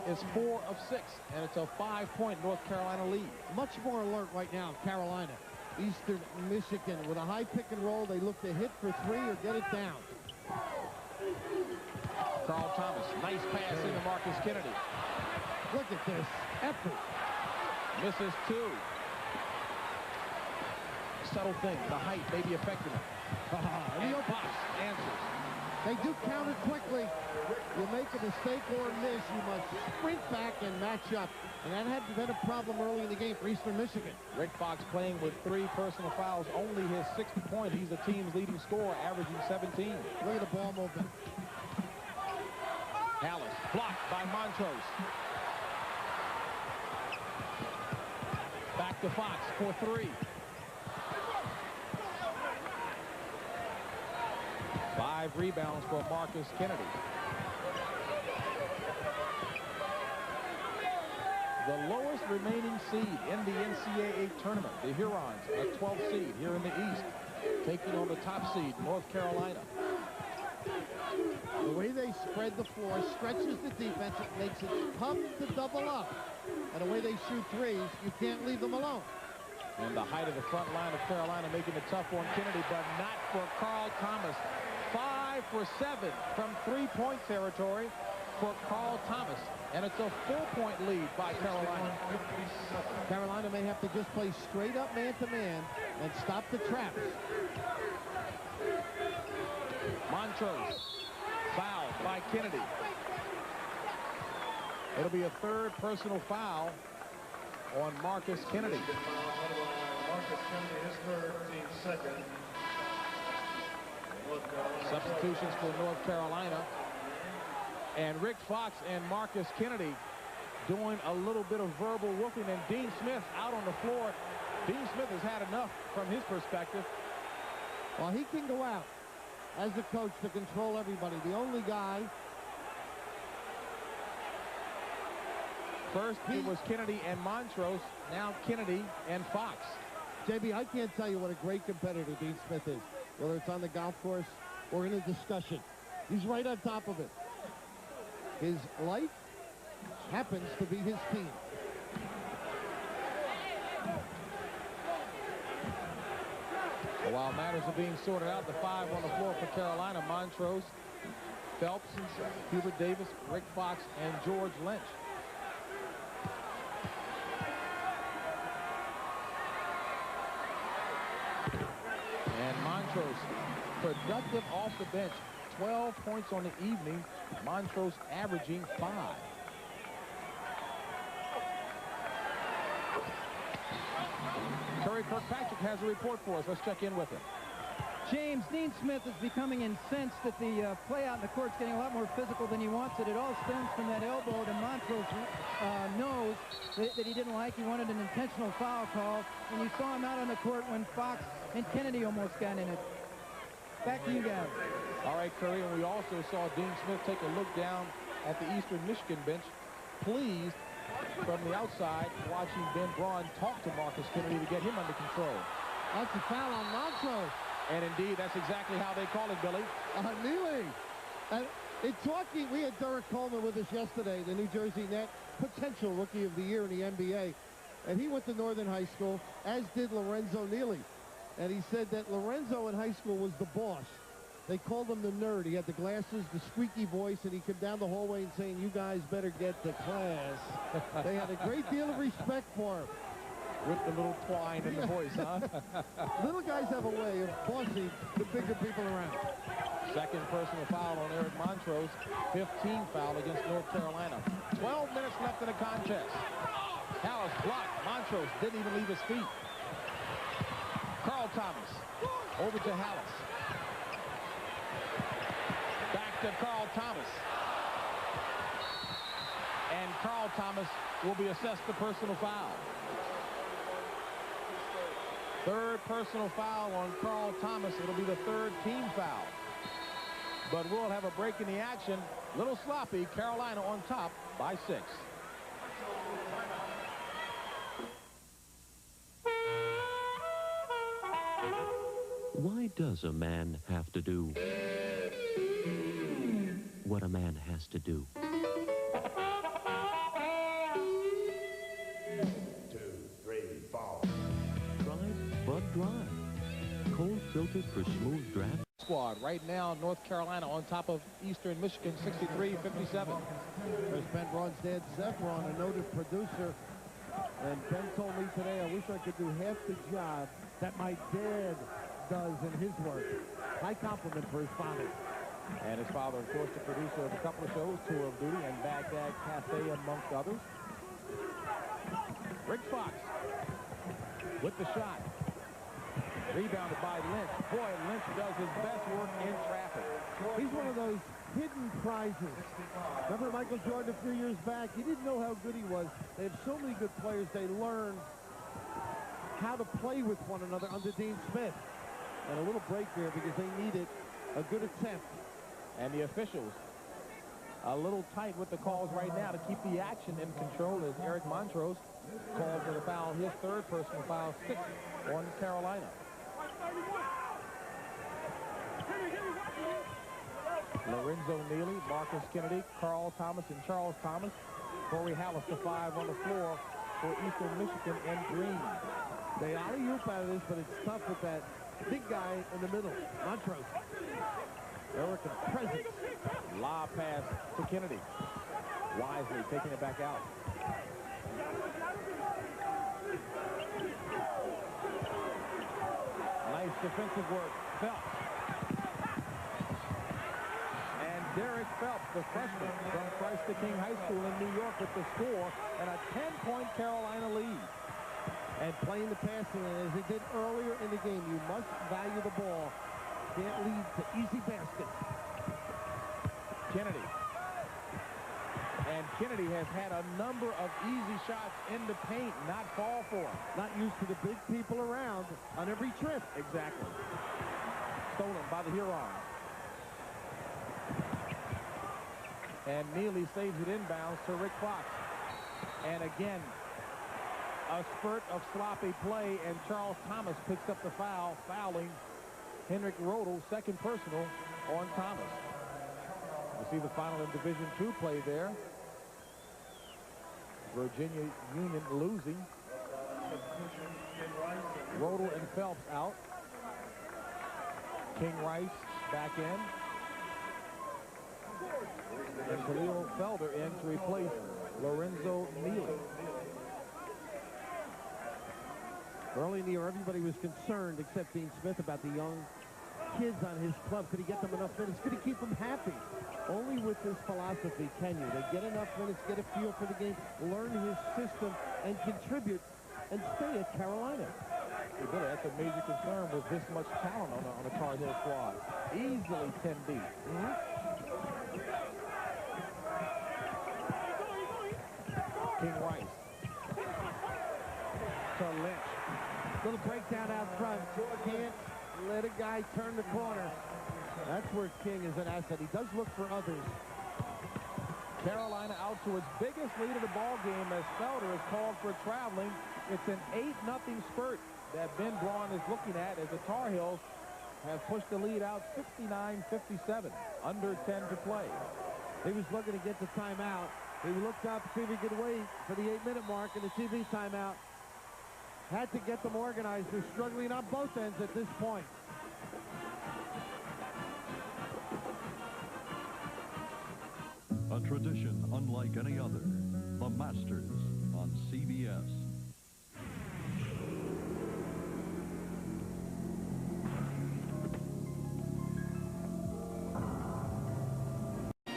is 4 of 6, and it's a 5-point North Carolina lead. Much more alert right now, Carolina. Eastern Michigan with a high pick and roll. They look to hit for 3 or get it down. Carl Thomas, nice pass into Marcus Kennedy. Look at this effort. Misses 2. Subtle thing, the height may be affecting him. And Fox answers. They do counter quickly. You make a mistake or a miss, you must sprint back and match up. And that had been a problem early in the game for Eastern Michigan. Rick Fox playing with 3 personal fouls, only his 6th point. He's the team's leading scorer, averaging 17. Look at the ball movement. Hallis blocked by Montrose. Back to Fox for 3. 5 rebounds for Marcus Kennedy. The lowest remaining seed in the NCAA tournament, the Hurons, a 12th seed here in the East, taking on the top seed, North Carolina. The way they spread the floor stretches the defense. It makes it tough to double up. And the way they shoot threes, you can't leave them alone. And the height of the front line of Carolina making it tough on Kennedy, but not for Carl Thomas. 5 for 7 from three-point territory for Carl Thomas. And it's a 4-point lead by Carolina. Carolina may have to just play straight up man-to-man and stop the traps. Montrose fouled by Kennedy. It'll be a 3rd personal foul on Marcus Kennedy. Marcus Kennedy, his 3rd, team 2nd. Substitutions for North Carolina. And Rick Fox and Marcus Kennedy doing a little bit of verbal whooping, and Dean Smith out on the floor. Dean Smith has had enough from his perspective. Well, he can go out as a coach to control everybody. The only guy. First, it was Kennedy and Montrose. Now Kennedy and Fox. JB, I can't tell you what a great competitor Dean Smith is, whether it's on the golf course or in a discussion. He's right on top of it. His life happens to be his team. While matters are being sorted out, the 5 on the floor for Carolina: Montrose, Phelps, Hubert Davis, Rick Fox, and George Lynch. And Montrose, productive off the bench. 12 points on the evening. Montrose averaging 5. Curry Kirkpatrick has a report for us. Let's check in with him. James, Dean Smith is becoming incensed that the play out in the court's getting a lot more physical than he wants it. It all stems from that elbow that Montrose knows that he didn't like. He wanted an intentional foul call, and you saw him out on the court when Fox and Kennedy almost got in it. Back to you guys. All right, Curry, and we also saw Dean Smith take a look down at the Eastern Michigan bench, pleased from the outside, watching Ben Braun talk to Marcus Kennedy to get him under control. That's a foul on Montrose. And indeed, that's exactly how they call it, Billy. Neely. In talking, we had Derek Coleman with us yesterday, the New Jersey Net potential Rookie of the Year in the NBA. And he went to Northern High School, as did Lorenzo Neely. And he said that Lorenzo in high school was the boss. They called him the nerd. He had the glasses, the squeaky voice, and he'd come down the hallway and saying, "You guys better get to class." They had a great deal of respect for him. With the little twine in the voice, huh? Little guys have a way of bossing the bigger people around. Second personal foul on Eric Montrose. 15 foul against North Carolina. 12 minutes left in the contest. Hallis blocked. Montrose didn't even leave his feet. Carl Thomas over to Hallis. Back to Carl Thomas. And Carl Thomas will be assessed the personal foul. Third personal foul on Carl Thomas. It'll be the third team foul. But we'll have a break in the action. Little sloppy. Carolina on top by 6. Why does a man have to do what a man has to do? 2, 3, 4. Try Bud Dry. Cold filtered for smooth draft. Squad right now, North Carolina on top of Eastern Michigan, 63-57. There's Ben Braun's dad, Zephron, a noted producer. And Ben told me today, I wish I could do half the job that my dad does in his work. High compliment for his father. And his father, of course, the producer of a couple of shows, Tour of Duty and Baghdad Cafe, amongst others. Rick Fox with the shot. Rebounded by Lynch. Boy, Lynch does his best work in traffic. He's one of those hidden prizes. Remember Michael Jordan a few years back? You didn't know how good he was. They have so many good players. They learn how to play with one another under Dean Smith. And a little break there because they needed a good attempt. And the officials a little tight with the calls right now to keep the action in control as Eric Montrose called for the foul, his third personal foul, 6 on Carolina. Lorenzo Neely, Marcus Kennedy, Carl Thomas, and Charles Thomas. Corey Hallis, the 5 on the floor for Eastern Michigan and Green. They alley-oop out of this, but it's tough with that big guy in the middle, Montrose. Eric presence. Lob pass to Kennedy. Wisely taking it back out. Nice defensive work. Phelps. And Derek Phelps, the freshman from Christ the King High School in New York with the score and a 10-point Carolina lead. And playing the passing as they did earlier in the game, you must value the ball. Can't lead to easy baskets. Kennedy. And Kennedy has had a number of easy shots in the paint, not fall for him. Not used to the big people around on every trip. Exactly. Stolen by the Hurons. And Neely saves it inbounds to Rick Fox. And again, a spurt of sloppy play, and Charles Thomas picks up the foul, fouling Henrik Rodel, second personal on Thomas. You see the final in Division II play there. Virginia Union losing. Rodel and Phelps out. King Rice back in. And Khalil Felder in to replace Lorenzo Neely. Early in the year, everybody was concerned, except Dean Smith, about the young kids on his club. Could he get them enough minutes? Could he keep them happy? Only with this philosophy can you. They get enough minutes, get a feel for the game, learn his system, and contribute, and stay at Carolina. That's a major concern with this much talent on a Tar Heel squad. Easily 10 deep. King Rice. To Lynch. Little breakdown out front. Can't let a guy turn the corner. That's where King is an asset. He does look for others. Carolina out to its biggest lead of the ball game as Felder is called for traveling. It's an 8-0 spurt that Ben Braun is looking at as the Tar Heels have pushed the lead out 69-57. Under 10 to play. He was looking to get the timeout. He looked up to see if he could wait for the 8-minute mark in the TV timeout. Had to get them organized. They're struggling on both ends at this point. A tradition unlike any other. The Masters on CBS.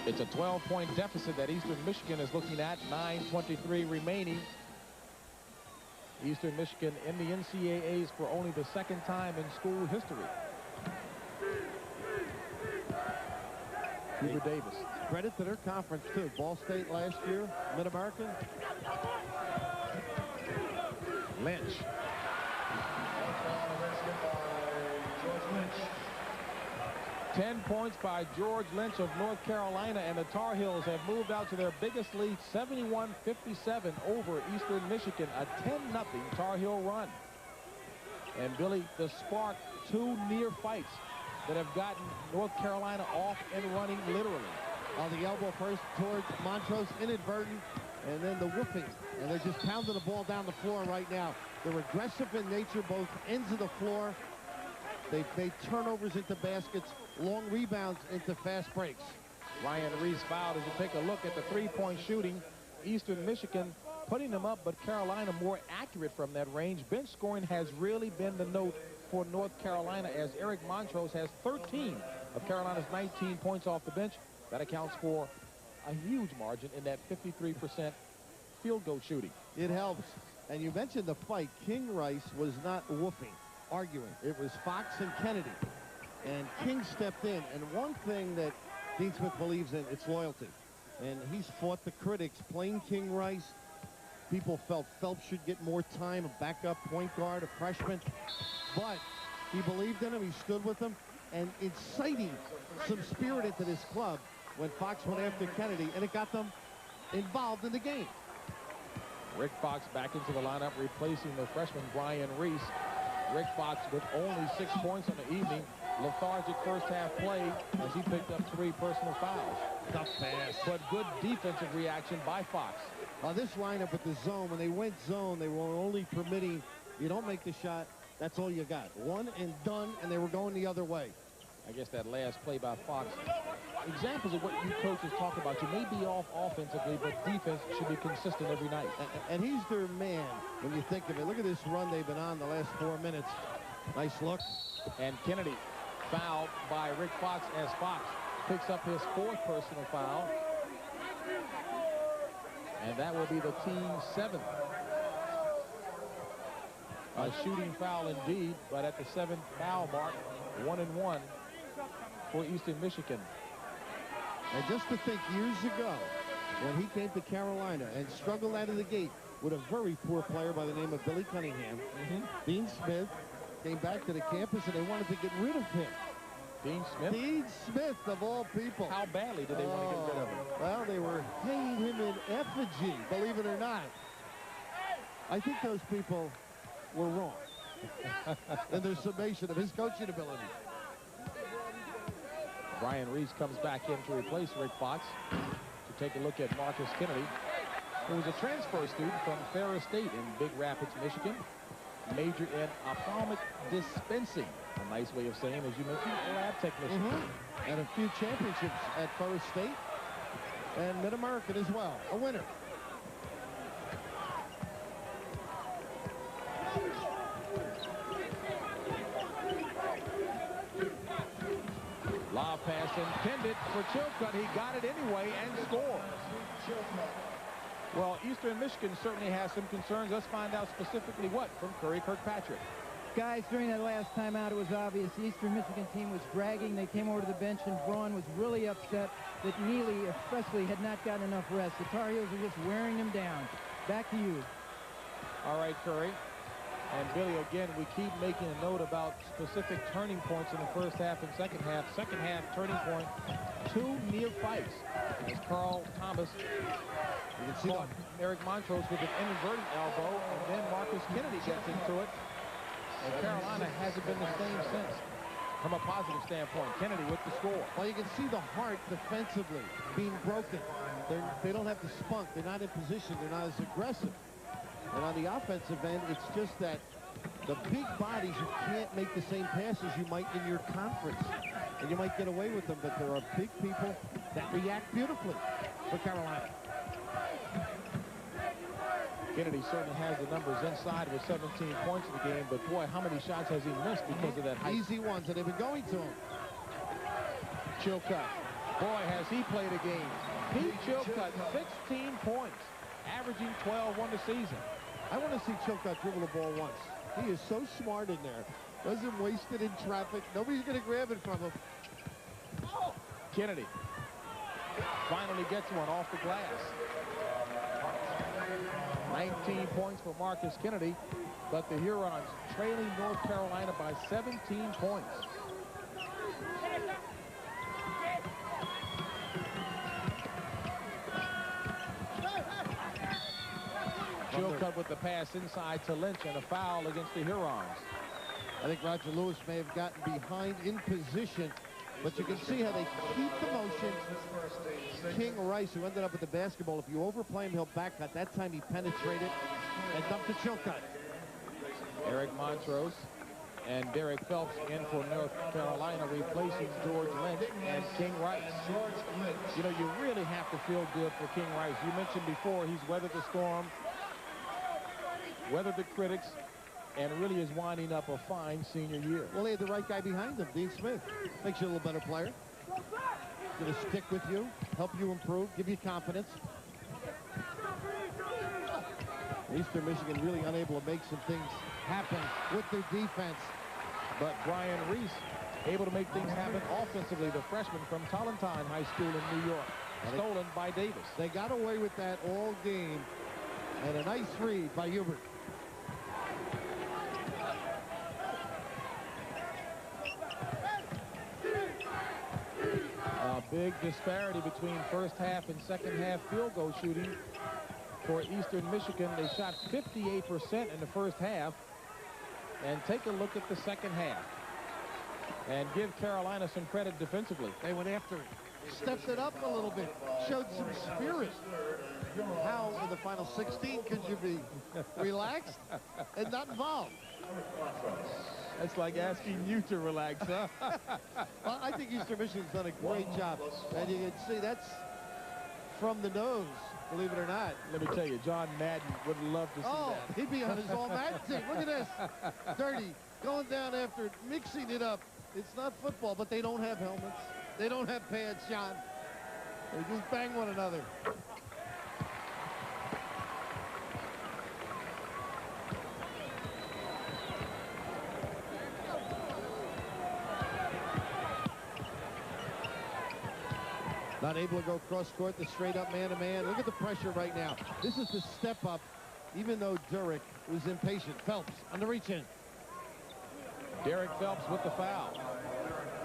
It's a 12-point deficit that Eastern Michigan is looking at. 9:23 remaining. Eastern Michigan in the NCAAs for only the second time in school history. Hubert Davis. Credit to their conference, too. Ball State last year, Mid-American. Lynch. 10 points by George Lynch of North Carolina, and the Tar Heels have moved out to their biggest lead, 71-57 over Eastern Michigan, a 10-0 Tar Heel run. And Billy, the spark, 2 near fights that have gotten North Carolina off and running literally. On the elbow first towards Montrose, inadvertent, and then the whooping. And they're just pounding the ball down the floor right now. They're aggressive in nature, both ends of the floor. They've made turnovers into baskets, long rebounds into fast breaks. Ryan Reese fouled. As you take a look at the three-point shooting, Eastern Michigan putting them up, but Carolina more accurate from that range. Bench scoring has really been the note for North Carolina, as Eric Montrose has 13 of Carolina's 19 points off the bench. That accounts for a huge margin in that 53% field goal shooting. It helps. And you mentioned the fight. King Rice was not whooping, arguing. It was Fox and Kennedy. And King stepped in. And one thing that Dean Smith believes in, it's loyalty. And he's fought the critics playing King Rice. People felt Phelps should get more time, a backup point guard, a freshman. But he believed in him. He stood with him. And inciting some spirit into this club when Fox went after Kennedy, and it got them involved in the game. Rick Fox back into the lineup, replacing the freshman Brian Reese. Rick Fox with only 6 points on the evening. Lethargic first half play as he picked up 3 personal fouls. Tough pass. But good defensive reaction by Fox. On this lineup with the zone, when they went zone, they were only permitting, you don't make the shot, that's all you got. One and done, and they were going the other way. I guess that last play by Fox. Examples of what you coaches talk about. You may be off offensively, but defense should be consistent every night. And he's their man when you think of it. Look at this run they've been on the last 4 minutes. Nice look. And Kennedy fouled by Rick Fox as Fox picks up his 4th personal foul. And that will be the team's 7th. A shooting foul indeed, but at the 7th foul mark, 1-1 for Eastern Michigan. And just to think, years ago, when he came to Carolina and struggled out of the gate with a very poor player by the name of Billy Cunningham, Dean Smith came back to the campus and they wanted to get rid of him. Dean Smith? Dean Smith, of all people. How badly did they want to get rid of him? Well, they were hanging him in effigy, believe it or not. I think those people were wrong in their summation of his coaching ability. Brian Reese comes back in to replace Rick Fox. To take a look at Marcus Kennedy, who was a transfer student from Ferris State in Big Rapids, Michigan. Major in ophthalmic dispensing. A nice way of saying, as you mentioned, a lab technician. And a few championships at Ferris State and Mid-American as well. A winner. Lob pass intended for Chilcutt. He got it anyway and scores. Well, Eastern Michigan certainly has some concerns. Let's find out specifically what from Curry Kirkpatrick. Guys, during that last timeout, it was obvious the Eastern Michigan team was dragging. They came over to the bench, and Braun was really upset that Neely especially had not gotten enough rest. The Tar Heels are just wearing him down. Back to you. All right, Curry. And Billy, again, we keep making a note about specific turning points in the first half and second half. Second half turning point, 2 near fights. As Carl Thomas, you can see Eric Montrose with an inadvertent elbow, and then Marcus Kennedy gets into it. And Carolina hasn't been the same since, from a positive standpoint. Kennedy with the score. Well, you can see the heart defensively being broken. They don't have the spunk. They're not in position. They're not as aggressive. And on the offensive end, it's just that the big bodies, you can't make the same passes you might in your conference. And you might get away with them, but there are big people that react beautifully for Carolina. Kennedy certainly has the numbers inside with 17 points in the game, but boy, how many shots has he missed because of that height? Easy ones, and they've been going to him. Chilcutt. Boy, has he played a game. Pete Chilcutt, 16 points, averaging 12 on the season. I want to see Chilcutt dribble the ball once. He is so smart in there. Doesn't waste it in traffic. Nobody's going to grab it from him. Kennedy finally gets one off the glass. 19 points for Marcus Kennedy, but the Hurons trailing North Carolina by 17 points. Chilcutt with the pass inside to Lynch, and a foul against the Hurons. I think Roger Lewis may have gotten behind in position, but you can see how they keep the motion. King Rice, who ended up with the basketball, if you overplay him, he'll back cut. That time he penetrated and dumped to Chilcutt. Eric Montrose and Derek Phelps in for North Carolina, replacing George Lynch and King Rice. You know, you really have to feel good for King Rice. You mentioned before he's weathered the storm, weathered the critics, and really is winding up a fine senior year. Well, they had the right guy behind him, Dean Smith. Makes you a little better player. Going to stick with you, help you improve, give you confidence. Eastern Michigan really unable to make some things happen with their defense. But Brian Reese able to make things happen offensively, the freshman from Tolentine High School in New York. Stolen by Davis. They got away with that all game. And a nice read by Hubert. A big disparity between first half and second half field goal shooting for Eastern Michigan. They shot 58% in the first half. And take a look at the second half. And give Carolina some credit defensively. They went after it. Stepped it up a little bit. Showed some spirit. How in the final 16 could you be relaxed and not involved? That's like asking you to relax, huh? Well, I think Eastern Michigan's done a great job. And you can see that's from the nose, believe it or not. Let me tell you, John Madden would love to see that. He'd be on his all-Madden team. Look at this. Dirty. Going down after it, mixing it up. It's not football, but they don't have helmets. They don't have pads, John. They just bang one another. Not able to go cross court, the straight up man-to-man. Look at the pressure right now. This is the step up, even though Durek was impatient. Phelps on the reach in. Derek Phelps with the foul.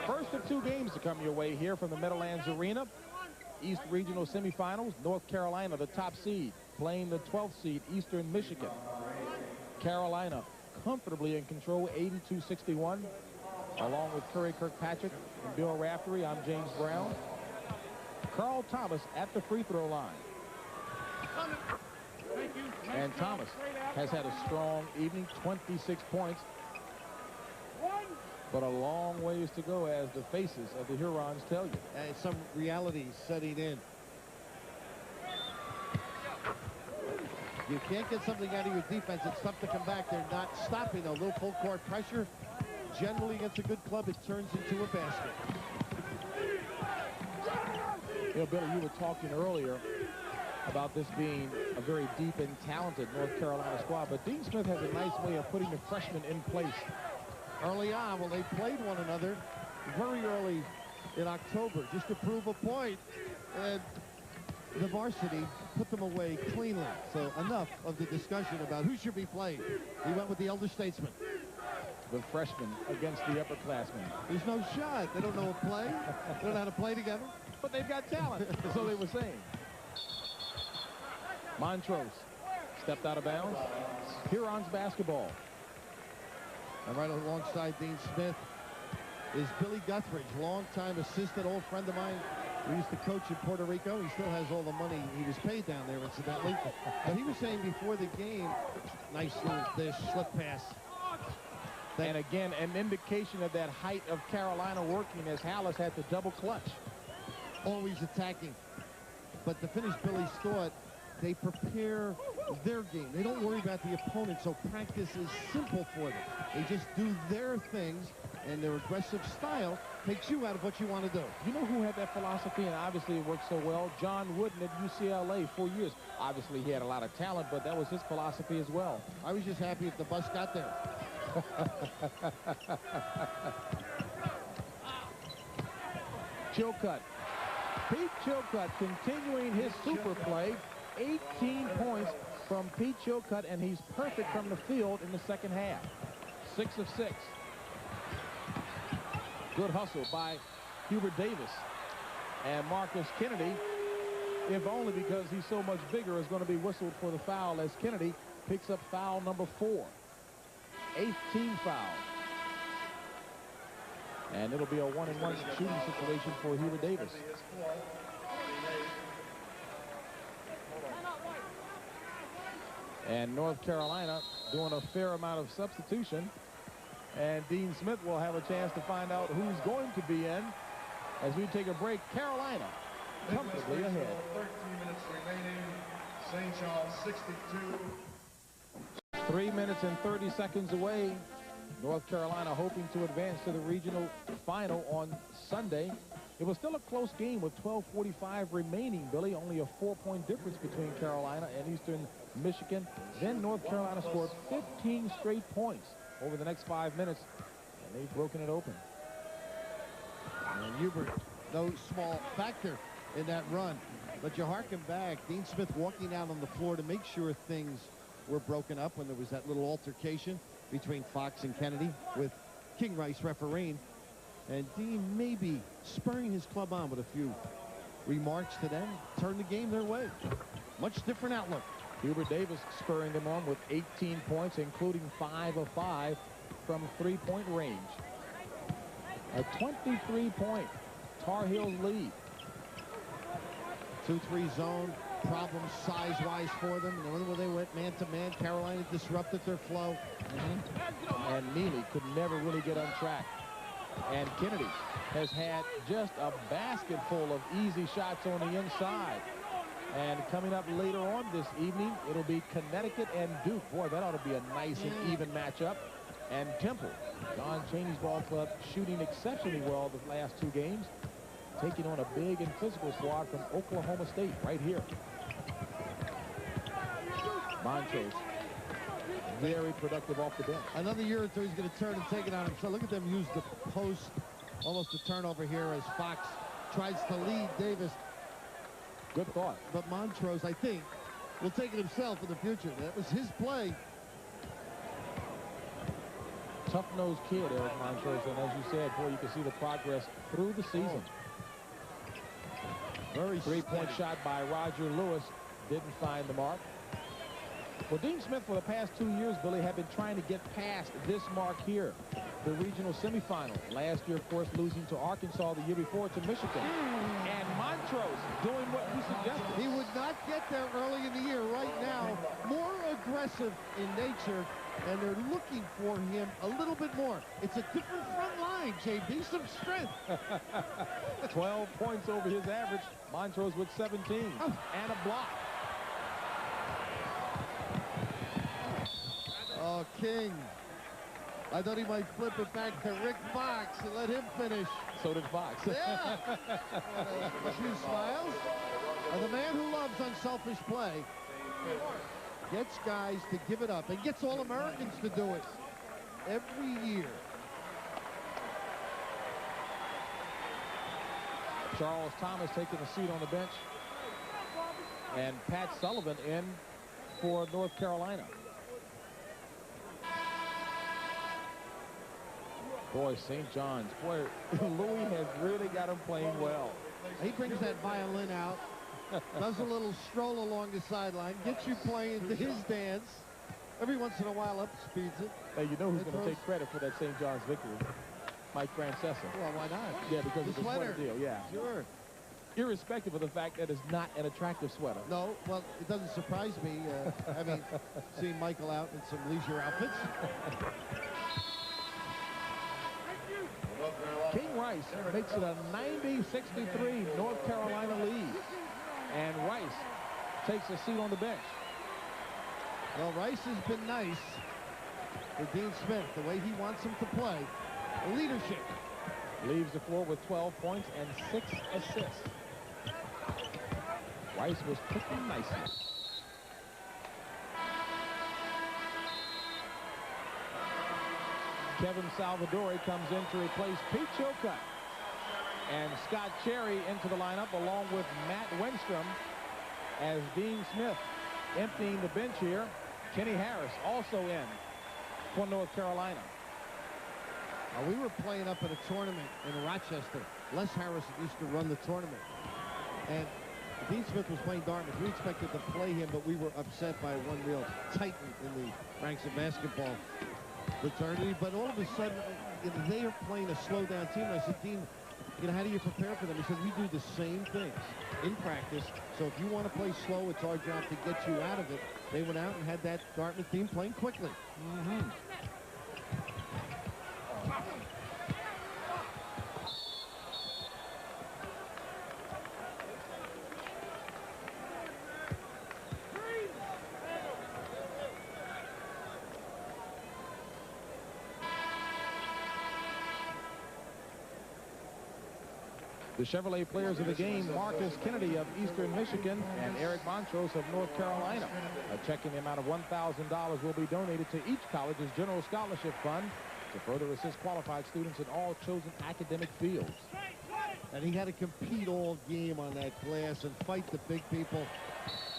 First of two games to come your way here from the Meadowlands Arena. East Regional Semifinals. North Carolina, the top seed, playing the 12th seed, Eastern Michigan. Carolina comfortably in control, 82-61. Along with Curry Kirkpatrick and Bill Raftery, I'm James Brown. Carl Thomas at the free throw line. And Thomas has had a strong evening, 26 points. But a long ways to go, as the faces of the Hurons tell you. And some reality setting in. You can't get something out of your defense. It's tough to come back. They're not stopping, though. Little full court pressure. Generally, against a good club, it turns into a basket. You know, Billy, you were talking earlier about this being a very deep and talented North Carolina squad, but Dean Smith has a nice way of putting the freshmen in place. Early on, well, they played one another very early in October just to prove a point, and the varsity put them away cleanly. So enough of the discussion about who should be played. He went with the elder statesman. The freshmen against the upperclassmen. There's no shot. They don't know a play. They don't know how to play together. But they've got talent, so they were saying. Montrose stepped out of bounds. Hurons basketball. And right alongside Dean Smith is Billy Guthridge, longtime assistant, old friend of mine. We used to coach in Puerto Rico. He still has all the money he was paid down there, incidentally. But he was saying before the game, nice little dish, slip pass. And again, an indication of that height of Carolina working, as Hallis had to double clutch. Always attacking. But to finish Billy's thought, they prepare their game. They don't worry about the opponent, so practice is simple for them. They just do their things, and their aggressive style takes you out of what you want to do. You know who had that philosophy, and obviously it worked so well? John Wooden at UCLA, 4 years. Obviously, he had a lot of talent, but that was his philosophy as well. I was just happy if the bus got there. Chilcutt Pete Chilcutt continuing his super play. 18 points from Pete Chilcutt, and he's perfect from the field in the second half. 6 of 6. Good hustle by Hubert Davis. And Marcus Kennedy, if only because he's so much bigger, is going to be whistled for the foul as Kennedy picks up foul number 4. 8th team foul. And it'll be a 1-and-1 shooting situation for Hubert Davis. And North Carolina doing a fair amount of substitution. And Dean Smith will have a chance to find out who's going to be in as we take a break. Carolina comfortably ahead. 13 minutes remaining. St. John's 62. 3 minutes and 30 seconds away. North Carolina hoping to advance to the regional final on Sunday. It was still a close game with 12:45 remaining, Billy. Only a 4-point difference between Carolina and Eastern Michigan. Then North Carolina scored 15 straight points over the next 5 minutes, and they've broken it open. And Hubert, no small factor in that run. But you harken back, Dean Smith walking out on the floor to make sure things were broken up when there was that little altercation between Fox and Kennedy with King Rice refereeing. And Dean maybe spurring his club on with a few remarks to them, turn the game their way. Much different outlook. Hubert Davis spurring them on with 18 points, including 5 of 5 from three-point range. A 23-point Tar Heels lead. 2-3 zone, problems size-wise for them. And when they went man-to-man, Carolina disrupted their flow. And Neely could never really get on track. And Kennedy has had just a basket full of easy shots on the inside. And coming up later on this evening, it'll be Connecticut and Duke. Boy, that ought to be a nice and even matchup. And Temple, John Chaney's ball club, shooting exceptionally well the last 2 games, taking on a big and physical squad from Oklahoma State right here. Montrose, very productive off the bench. Another year or two, he's going to turn and take it on him. So look at them use the post, almost a turnover here as Fox tries to lead Davis. Good thought. But Montrose, I think, will take it himself in the future. That was his play. Tough-nosed kid, Eric Montrose, and as you said, boy, you can see the progress through the season. Very three-point shot by Roger Lewis didn't find the mark. Well, Dean Smith, for the past 2 years, Billy, have been trying to get past this mark here, the regional semifinal. Last year, of course, losing to Arkansas, the year before to Michigan. And Montrose doing what you suggested. He would not get there early in the year. Right now, more aggressive in nature, and they're looking for him a little bit more. It's a different front line, JB, some strength. 12 points over his average. Montrose with 17 and a block. Oh, King. I thought he might flip it back to Rick Fox and let him finish. So did Fox. Yeah. A few smiles. And the man who loves unselfish play gets guys to give it up and gets All-Americans to do it every year. Charles Thomas taking a seat on the bench. And Pat Sullivan in for North Carolina. Boy, St. John's. Boy, Louis has really got him playing well. He brings that violin out, does a little stroll along the sideline, gets you playing to his dance. Every once in a while up speeds it. Hey, you know who's going to take credit for that St. John's victory? Mike Francesa. Well, why not? Yeah, because of the sweater deal, yeah. Sure. Irrespective of the fact that it's not an attractive sweater. No, well, it doesn't surprise me. I mean, seeing Michael out in some leisure outfits. King Rice makes it a 90-63 North Carolina lead. And Rice takes a seat on the bench. Well, Rice has been nice for Dean Smith, the way he wants him to play. Leadership. Leaves the floor with 12 points and 6 assists. Rice was cooking nicely. Kevin Salvadori comes in to replace Pete Chilcutt. And Scott Cherry into the lineup along with Matt Wenstrom as Dean Smith. Emptying the bench here, Kenny Harris also in for North Carolina. We were playing up at a tournament in Rochester. Les Harris used to run the tournament. And Dean Smith was playing Dartmouth. We expected to play him, but we were upset by one real titan in the ranks of basketball fraternity. But all of a sudden, they are playing a slow-down team. And I said, Dean, how do you prepare for them? He said, we do the same things in practice. So if you want to play slow, it's our job to get you out of it. They went out and had that Dartmouth team playing quickly. The Chevrolet players of the game, Marcus Kennedy of Eastern Michigan and Eric Montrose of North Carolina. A check in the amount of $1,000 will be donated to each college's general scholarship fund to further assist qualified students in all chosen academic fields. And he had to compete all game on that glass and fight the big people.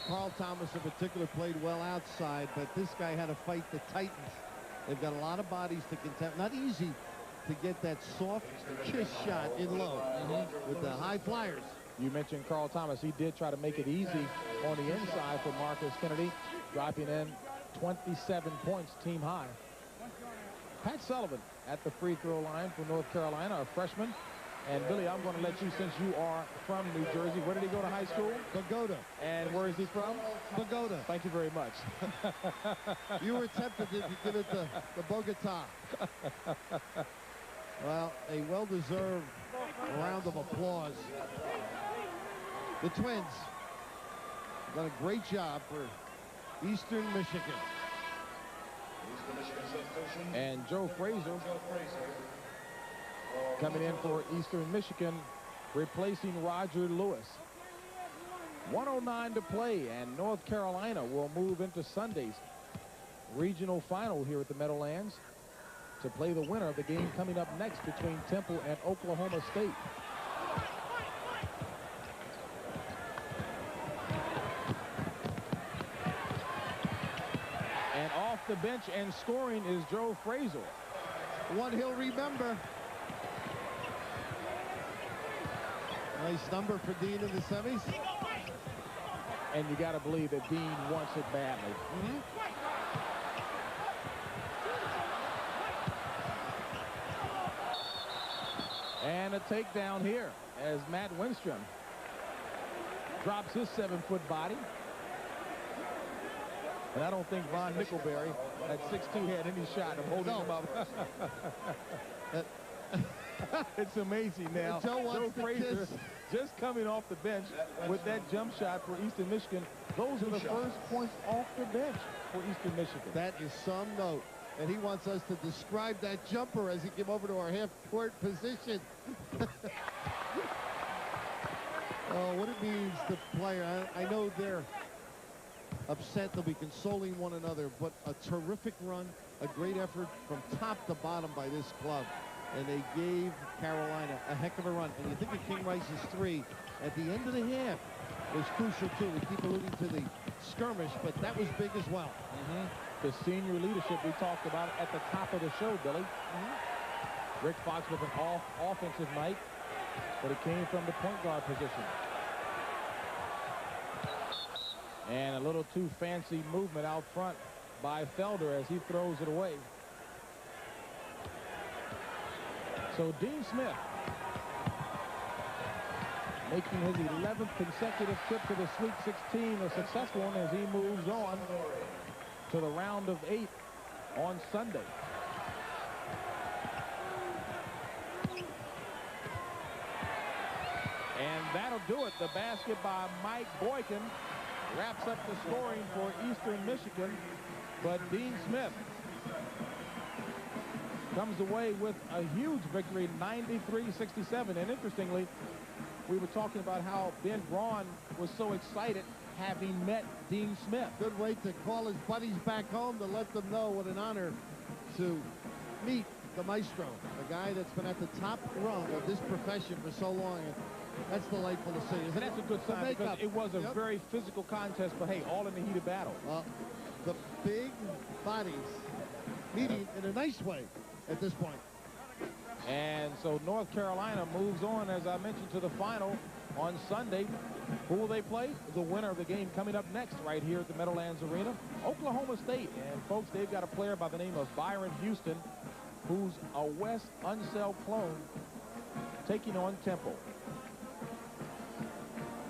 Carl Thomas in particular played well outside, but this guy had to fight the Titans. They've got a lot of bodies to contend. Not easy to get that soft kiss shot in low with the high flyers. You mentioned Carl Thomas. He did try to make it easy on the inside for Marcus Kennedy, dropping in 27 points, team high. Pat Sullivan at the free throw line for North Carolina, a freshman. And Billy, I'm going to let you, since you are from New Jersey, where did he go to high school? Pagoda. And where is he from? Pagoda. Thank you very much. You were tempted to give it the Bogota. Well, a well-deserved round of applause. The Twins done a great job for Eastern Michigan. And Joe Frazier coming in for Eastern Michigan, replacing Roger Lewis. 1:09 to play, and North Carolina will move into Sunday's regional final here at the Meadowlands to play the winner of the game coming up next between Temple and Oklahoma State. And off the bench and scoring is Joe Frazier. One he'll remember. Nice number for Dean in the semis. And you got to believe that Dean wants it badly. And a takedown here as Matt Wenstrom drops his 7-foot body. And I don't think Von Nickelberry at 6'2" had any shot of holding him up. It's amazing now. Joe Frazier just coming off the bench with that jump shot for Eastern Michigan. Those are the first points off the bench for Eastern Michigan. That is some note. And he wants us to describe that jumper as he came over to our half-court position. Oh, what it means to player. I know they're upset. They'll be consoling one another, but a terrific run, a great effort from top to bottom by this club. And they gave Carolina a heck of a run. And you think of King Rice's 3 at the end of the half was crucial, too. We keep alluding to the skirmish, but that was big as well. The senior leadership we talked about at the top of the show, Billy. Rick Fox with an offensive night, but it came from the point guard position. And a little too fancy movement out front by Felder as he throws it away. So Dean Smith making his 11th consecutive trip to the Sweet 16 a successful one as he moves on to the round of 8 on Sunday. And that'll do it. The basket by Mike Boykin wraps up the scoring for Eastern Michigan. But Dean Smith comes away with a huge victory, 93-67. And interestingly, we were talking about how Ben Braun was so excited having met Dean Smith. Good way to call his buddies back home to let them know what an honor to meet the maestro, the guy that's been at the top rung of this profession for so long. And that's delightful to see. And that's a good sign because it was a very physical contest, but hey, all in the heat of battle. Well, the big bodies meeting in a nice way at this point. And so North Carolina moves on, as I mentioned, to the final on Sunday. Who will they play? The winner of the game coming up next right here at the Meadowlands Arena, Oklahoma State. And folks, they've got a player by the name of Byron Houston, who's a West Unseld clone, taking on Temple.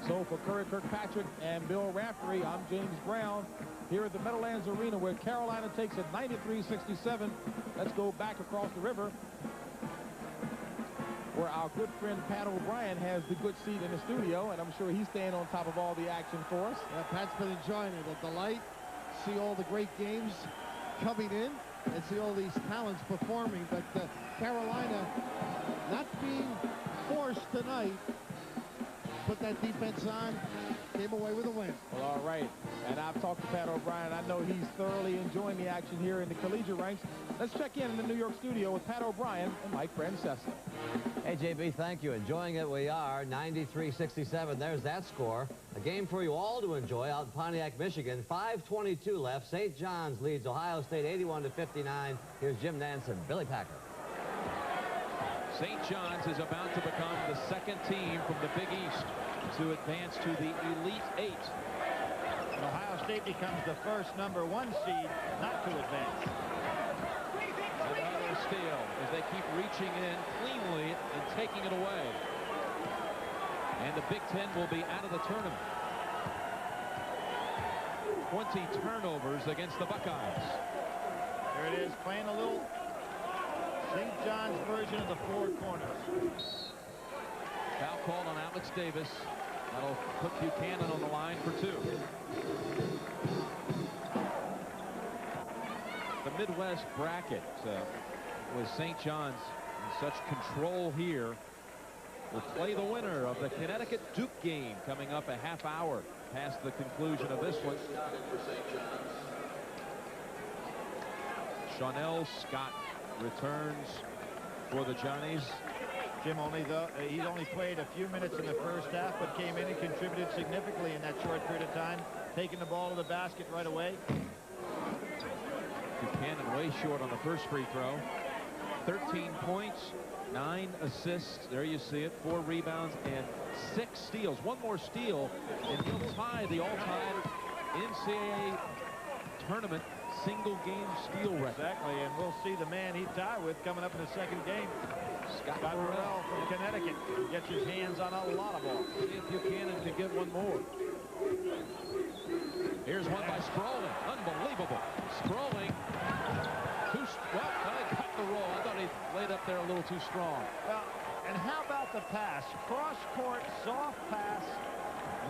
So for Curry Kirkpatrick and Bill Raftery, I'm James Brown here at the Meadowlands Arena, where Carolina takes it 93-67. Let's go back across the river, where our good friend Pat O'Brien has the good seat in the studio, and I'm sure he's staying on top of all the action for us. Yeah, Pat's been enjoying it. A delight. See all the great games coming in and see all these talents performing. But Carolina not being forced tonight, put that defense on, came away with a win. Well, all right. And I've talked to Pat O'Brien. I know he's thoroughly enjoying the action here in the collegiate ranks. Let's check in the New York studio with Pat O'Brien and Mike Francesa. Hey, JB, thank you. Enjoying it we are. 93-67. There's that score. A game for you all to enjoy out in Pontiac, Michigan. 5:22 left. St. John's leads Ohio State 81-59. Here's Jim Nance and Billy Packer. St. John's is about to become the second team from the Big East to advance to the Elite Eight. And Ohio State becomes the first #1 seed not to advance. Another steal as they keep reaching in cleanly and taking it away. And the Big Ten will be out of the tournament. 20 turnovers against the Buckeyes. There it is, playing a little St. John's version of the four corners. Foul called on Alex Davis. That'll put Buchanan on the line for 2. The Midwest bracket with St. John's in such control here will play the winner of the Connecticut-Duke game coming up a half hour past the conclusion of this one. Chanel Scott returns for the Johnnies. Jim, he's only played a few minutes in the first half, but came in and contributed significantly in that short period of time, taking the ball to the basket right away. Buchanan way short on the first free throw. 13 points, 9 assists. There you see it. 4 rebounds and 6 steals. One more steal, and he'll tie the all-time NCAA tournament single-game steal record. Exactly, and we'll see the man he tied with coming up in the second game. Scott Burrell from Connecticut gets his hands on a lot of balls. See if Buchanan can get one more. Here's one by Sproling. Unbelievable. Sproling. Well, he got the roll. I thought he laid up there a little too strong. Well, and how about the pass? Cross-court, soft pass.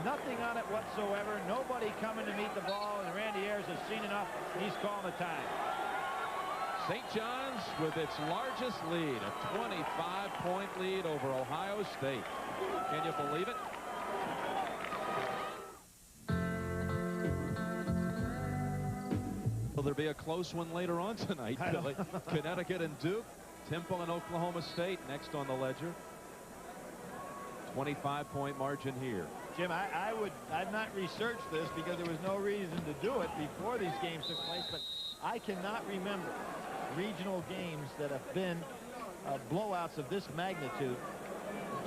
Nothing on it whatsoever. Nobody coming to meet the ball, and Randy Ayers has seen enough. He's calling the time. St. John's with its largest lead, a 25-point lead over Ohio State. Can you believe it? Will there be a close one later on tonight, Billy? Connecticut and Duke, Temple and Oklahoma State next on the ledger. 25-point margin here. Jim, I've not researched this because there was no reason to do it before these games took place, but I cannot remember regional games that have been blowouts of this magnitude,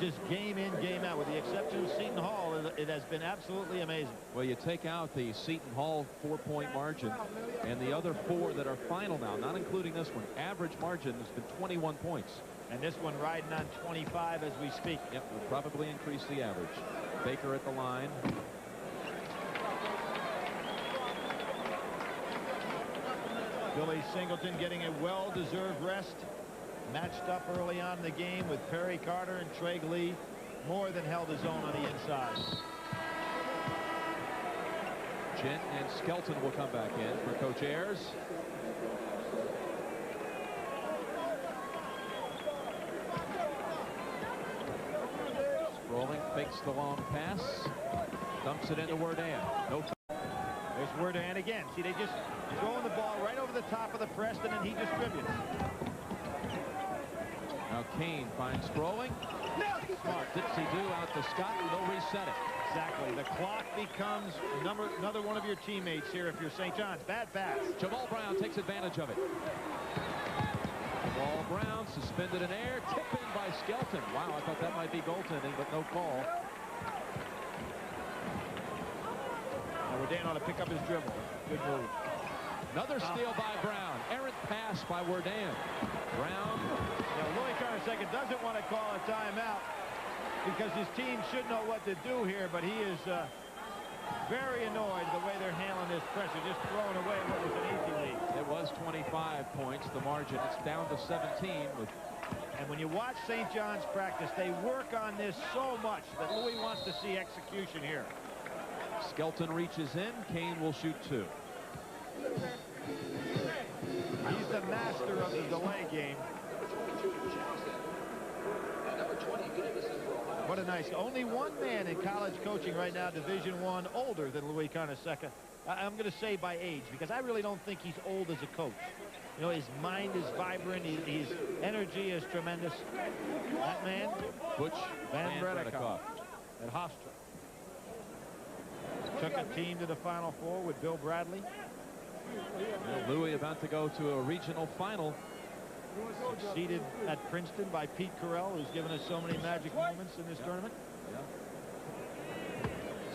just game in, game out. With the exception of Seton Hall, it has been absolutely amazing. Well, you take out the Seton Hall 4-point margin and the other 4 that are final now, not including this one. Average margin has been 21 points. And this one riding on 25 as we speak. Yep, will probably increase the average. Baker at the line. Billy Singleton getting a well-deserved rest. Matched up early on in the game with Perry Carter and Treg Lee. More than held his own on the inside. Gent and Skelton will come back in for Coach Ayers. Rolling, fakes the long pass, dumps it into Werdan. No. There's Werdan again. See, they just throwing the ball right over the top of the press, and then he distributes. Now Kane finds throwing. Smart. Dipsy-do out to Scott, and they'll reset it. Exactly. The clock becomes another one of your teammates here if you're St. John's. Bad pass. Jamal Brown takes advantage of it. Ball Brown suspended in air. Tip in by Skelton. Wow, I thought that might be goaltending, but no call. Now Wordan ought to pick up his dribble. Good move. Another steal by Brown. Errant pass by Wordan. Brown. Now Louis Carnesecca doesn't want to call a timeout because his team should know what to do here, but he is very annoyed the way they're handling this pressure, just throwing away what was an easy lead. It was 25 points, the margin. It's down to 17. And when you watch St. John's practice, they work on this so much that Louis wants to see execution here. Skelton reaches in. Kane will shoot 2. He's the master of the delay game. What a nice, only one man in college coaching right now, Division I, older than Louis Carnesecca. I'm going to say by age, because I really don't think he's old as a coach. You know, his mind is vibrant, his energy is tremendous. That man, Butch Van Bredikoff at Hofstra. Took a team to the Final Four with Bill Bradley. Well, Louis about to go to a regional final. Succeeded at Princeton by Pete Carell, who's given us so many magic moments in this tournament. Yeah.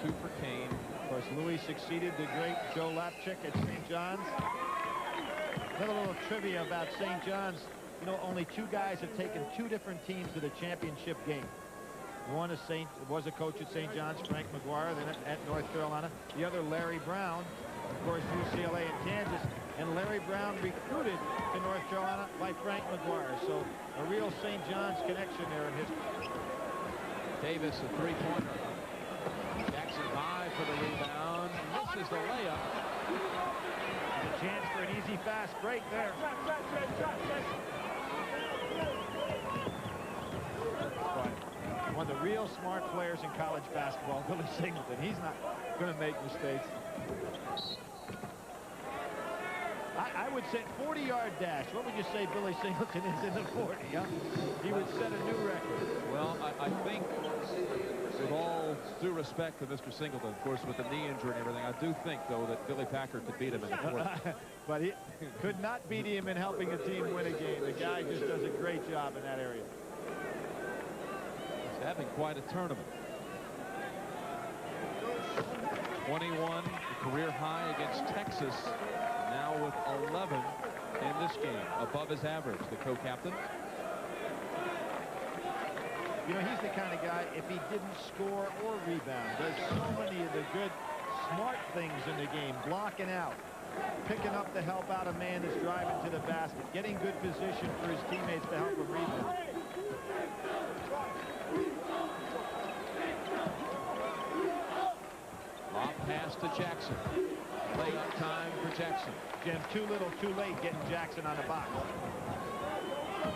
2 for Kane. Of course, Louis succeeded the great Joe Lapchick at St. John's. Another little trivia about St. John's. You know, only 2 guys have taken 2 different teams to the championship game. One was a coach at St. John's, Frank McGuire, then at North Carolina. The other, Larry Brown, of course, UCLA and Kansas. And Larry Brown recruited to North Carolina by Frank McGuire. So a real St. John's connection there in history. Davis, a 3-pointer. Jackson high for the rebound. Misses the layup. And a chance for an easy fast break there. But one of the real smart players in college basketball, Billy Singleton. He's not going to make mistakes. I would say 40-yard dash. What would you say Billy Singleton is in the 40? Huh? He would set a new record. Well, I think, with all due respect to Mr. Singleton, of course, with the knee injury and everything, I do think, though, that Billy Packer could beat him in the 40. But he could not beat him in helping a team win a game. The guy just does a great job in that area. He's having quite a tournament. 21, the career high against Texas. Now with 11 in this game, above his average, the co-captain. You know, he's the kind of guy, if he didn't score or rebound, does so many of the good, smart things in the game. Blocking out, picking up to help out a man that's driving to the basket, getting good position for his teammates to help him rebound. Lob pass to Jackson. Layup time for Jackson. Jim, too little, too late getting Jackson on the box.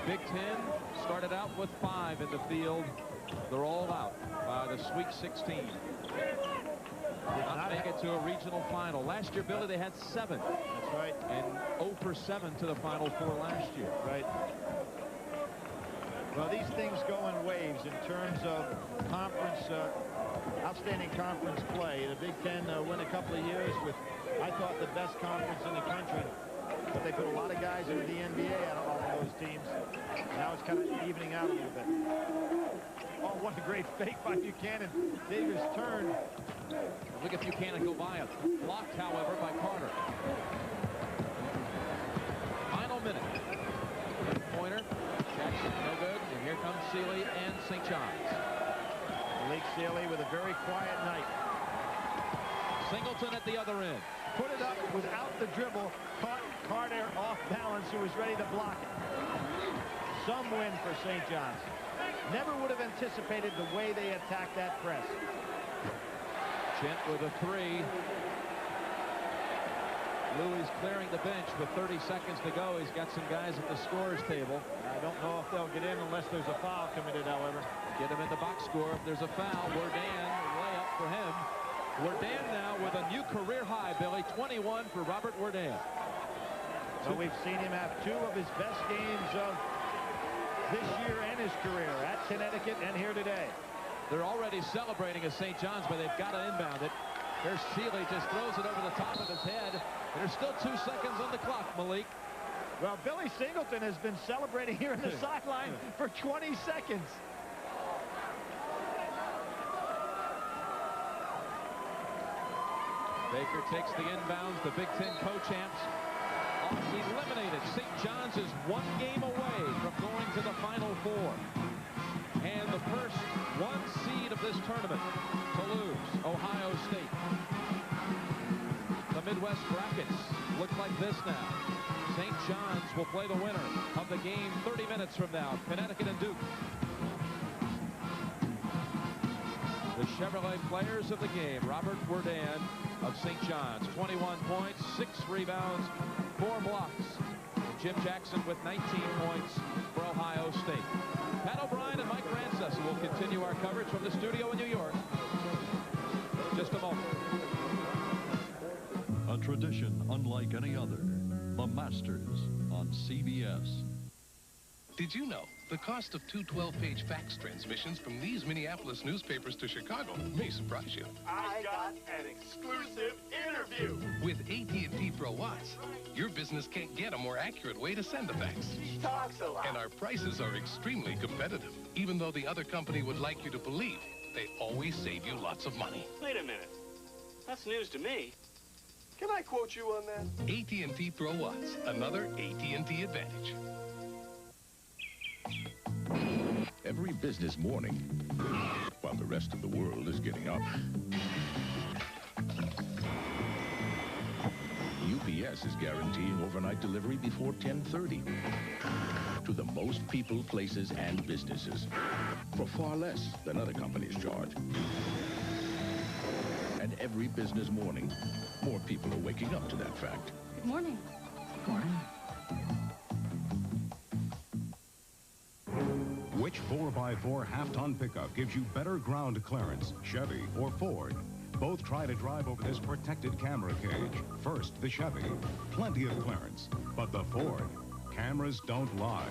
Big Ten started out with 5 in the field. They're all out by the Sweet 16. Did not make it to a regional final. Last year, Billy, they had 7. That's right. And 0 for 7 to the Final Four last year. Right. Well, these things go in waves in terms of conference, outstanding conference play. The Big Ten win a couple of years with, I thought, the best conference in the country. But they put a lot of guys into the NBA out of all of those teams. Now it's kind of evening out a little bit. Oh, what a great fake by Buchanan. Davis turned. Look at Buchanan go by it. Blocked, however, by Carter. Final minute. Pointer. Jackson, no good. And here comes Sealy and St. John's. Malik Sealy with a very quiet night. Singleton at the other end. Put it up without the dribble. Caught Carter off balance, who was ready to block it. Some win for St. John's. Never would have anticipated the way they attacked that press. Gent with a 3. Louis clearing the bench with 30 seconds to go. He's got some guys at the scorer's table. I don't know if they'll get in unless there's a foul committed, however. Get him in the box score if there's a foul. Wordan, layup for him. Wordan now with a new career high, Billy. 21 for Robert Wordan. So we've seen him have 2 of his best games of this year and his career at Connecticut and here today. They're already celebrating as St. John's, but they've got to inbound it. There's Seeley, just throws it over the top of his head. And there's still 2 seconds on the clock, Malik. Well, Billy Singleton has been celebrating here in the sideline for 20 seconds. Baker takes the inbounds. The Big Ten co-champs are eliminated. St. John's is 1 game away from going to the Final Four. And the first 1 seed of this tournament to lose, Ohio State. The Midwest brackets look like this now. St. John's will play the winner of the game 30 minutes from now, Connecticut and Duke. The Chevrolet players of the game, Robert Worden of St. John's, 21 points, 6 rebounds, 4 blocks. And Jim Jackson with 19 points for Ohio State. Pat O'Brien and Mike Francesa will continue our coverage from the studio in New York. Just a moment. A tradition unlike any other. The Masters on CBS. Did you know the cost of 2 12-page fax transmissions from these Minneapolis newspapers to Chicago may surprise you? I got an exclusive interview With AT&T Pro Watts, your business can't get a more accurate way to send a fax. She talks a lot. And our prices are extremely competitive. Even though the other company would like you to believe, they always save you lots of money. Wait a minute. That's news to me. Can I quote you on that? AT&T Pro Watts, another AT&T advantage. Every business morning, while the rest of the world is getting up. UPS is guaranteeing overnight delivery before 10:30 to the most people, places, and businesses for far less than other companies charge. And every business morning, more people are waking up to that fact. Good morning. Good morning. Which 4x4 half-ton pickup gives you better ground clearance, Chevy or Ford? Both try to drive over this protected camera cage. First, the Chevy, plenty of clearance. But the Ford, cameras don't lie.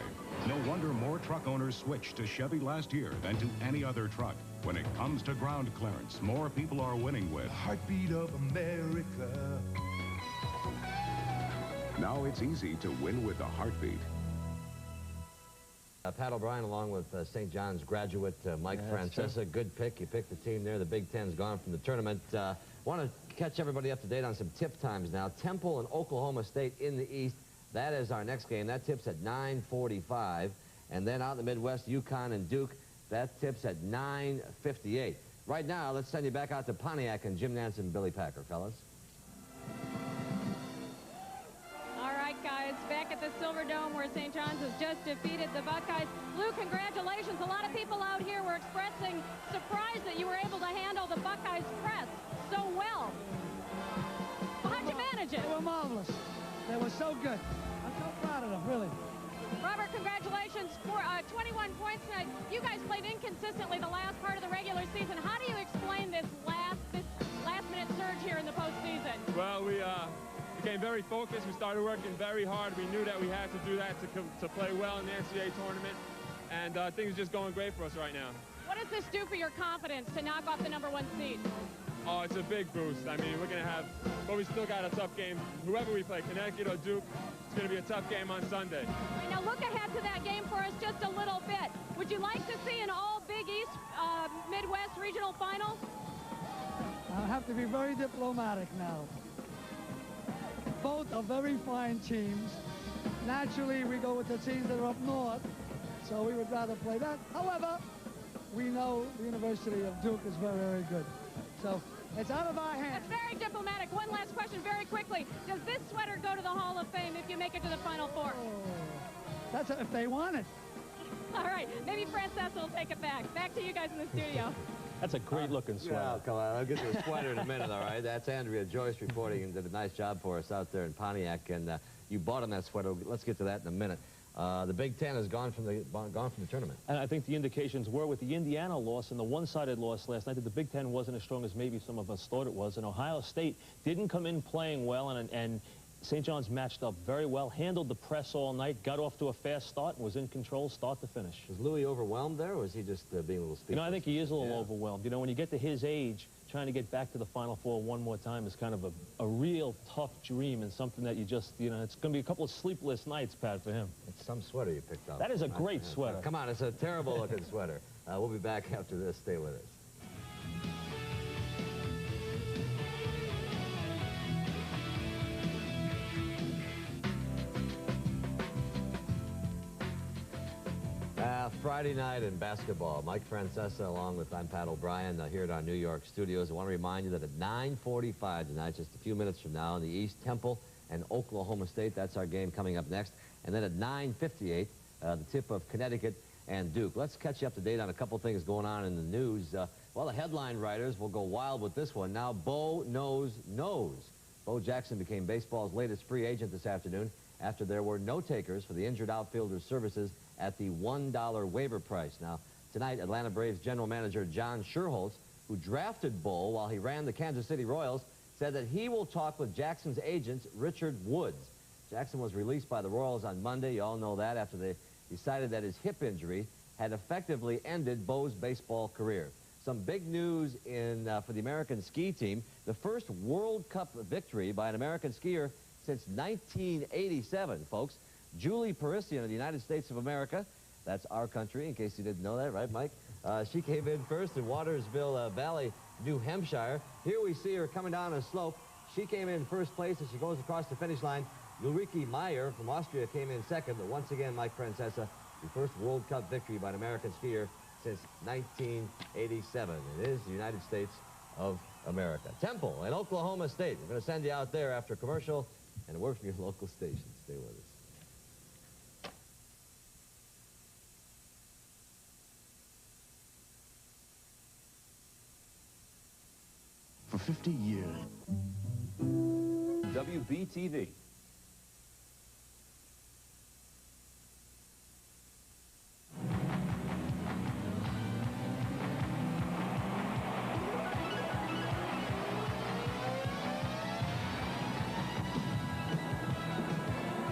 No wonder more truck owners switched to Chevy last year than to any other truck. When it comes to ground clearance, more people are winning with Heartbeat of America. Now it's easy to win with the Heartbeat. Pat O'Brien along with St. John's graduate Mike Francesa. Good pick. You picked the team there. The Big Ten's gone from the tournament. Want to catch everybody up to date on some tip times now. Temple and Oklahoma State in the East. That is our next game. That tips at 9:45. And then out in the Midwest, UConn and Duke. That tips at 9:58. Right now, let's send you back out to Pontiac and Jim Nance and Billy Packer, fellas. Guys, back at the Silver Dome where St. John's has just defeated the Buckeyes. Lou, congratulations. A lot of people out here were expressing surprise that you were able to handle the Buckeyes press so well. How'd you manage it? They were marvelous. They were so good. I'm so proud of them, really. Robert, congratulations for 21 points tonight. You guys played inconsistently the last part of the regular season. How do you explain this last-minute surge here in the postseason? Well, we became very focused. We started working very hard. We knew that we had to do that to play well in the NCAA tournament, and things are just going great for us right now. What does this do for your confidence to knock off the #1 seed? Oh, it's a big boost. I mean, we're going to have, but we still got a tough game. Whoever we play, Connecticut or Duke, it's going to be a tough game on Sunday. Right, now look ahead to that game for us just a little bit. Would you like to see an all Big East Midwest regional final? I'll have to be very diplomatic now. Both are very fine teams. Naturally, we go with the teams that are up north, so we would rather play that. However, we know the University of Duke is very, very good. So it's out of our hands. That's very diplomatic. One last question very quickly. Does this sweater go to the Hall of Fame if you make it to the Final Four? That's if they want it. All right. Maybe Francesa will take it back. Back to you guys in the studio. That's a great-looking sweater. Yeah, come on. I'll get to the sweater in a minute, all right? That's Andrea Joyce reporting and did a nice job for us out there in Pontiac. And you bought him that sweater. Let's get to that in a minute. The Big Ten has gone from the tournament. And I think the indications were with the Indiana loss and the one-sided loss last night that the Big Ten wasn't as strong as maybe some of us thought it was. And Ohio State didn't come in playing well, and St. John's matched up very well, handled the press all night, got off to a fast start, and was in control start to finish. Was Louis overwhelmed there, or was he just being a little speechless? You know, I think he is a little overwhelmed. You know, when you get to his age, trying to get back to the Final Four one more time is kind of a real tough dream and something that you just, you know, it's going to be a couple of sleepless nights, Pat, for him. It's some sweater you picked up. That is a great sweater. Come on, it's a terrible-looking sweater. We'll be back after this. Stay with us. Friday night in basketball. Mike Francesa along with I'm Pat O'Brien here at our New York studios. I want to remind you that at 9:45 tonight, just a few minutes from now, in the East, Temple and Oklahoma State. That's our game coming up next. And then at 9:58, the tip of Connecticut and Duke. Let's catch you up to date on a couple things going on in the news. Well, the headline writers will go wild with this one. Now, Bo knows. Bo Jackson became baseball's latest free agent this afternoon after there were no takers for the injured outfielder's services at the $1 waiver price. Now, tonight, Atlanta Braves general manager John Schuerholz, who drafted Bo while he ran the Kansas City Royals, said that he will talk with Jackson's agent, Richard Woods. Jackson was released by the Royals on Monday. You all know that, after they decided that his hip injury had effectively ended Bo's baseball career. Some big news for the American ski team. The first World Cup victory by an American skier since 1987, folks. Julie Parisian of the United States of America. That's our country, in case you didn't know that, right, Mike? She came in first in Watersville Valley, New Hampshire. Here we see her coming down a slope. She came in first place as she goes across the finish line. Ulrike Meyer from Austria came in second, but once again, Mike Francesa, the first World Cup victory by an American skier since 1987. It is the United States of America. Temple and Oklahoma State. We're going to send you out there after a commercial and a word from your local station. Stay with us. For 50 years. WBTV.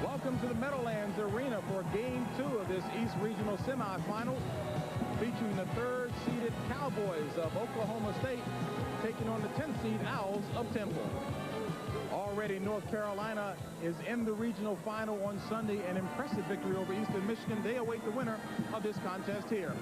Welcome to the Meadowlands Arena for Game 2 of this East Regional Semifinals, featuring the third-seeded Cowboys of Oklahoma State taking on the 10th seed Owls of Temple. Already North Carolina is in the regional final on Sunday, an impressive victory over Eastern Michigan. They await the winner of this contest here.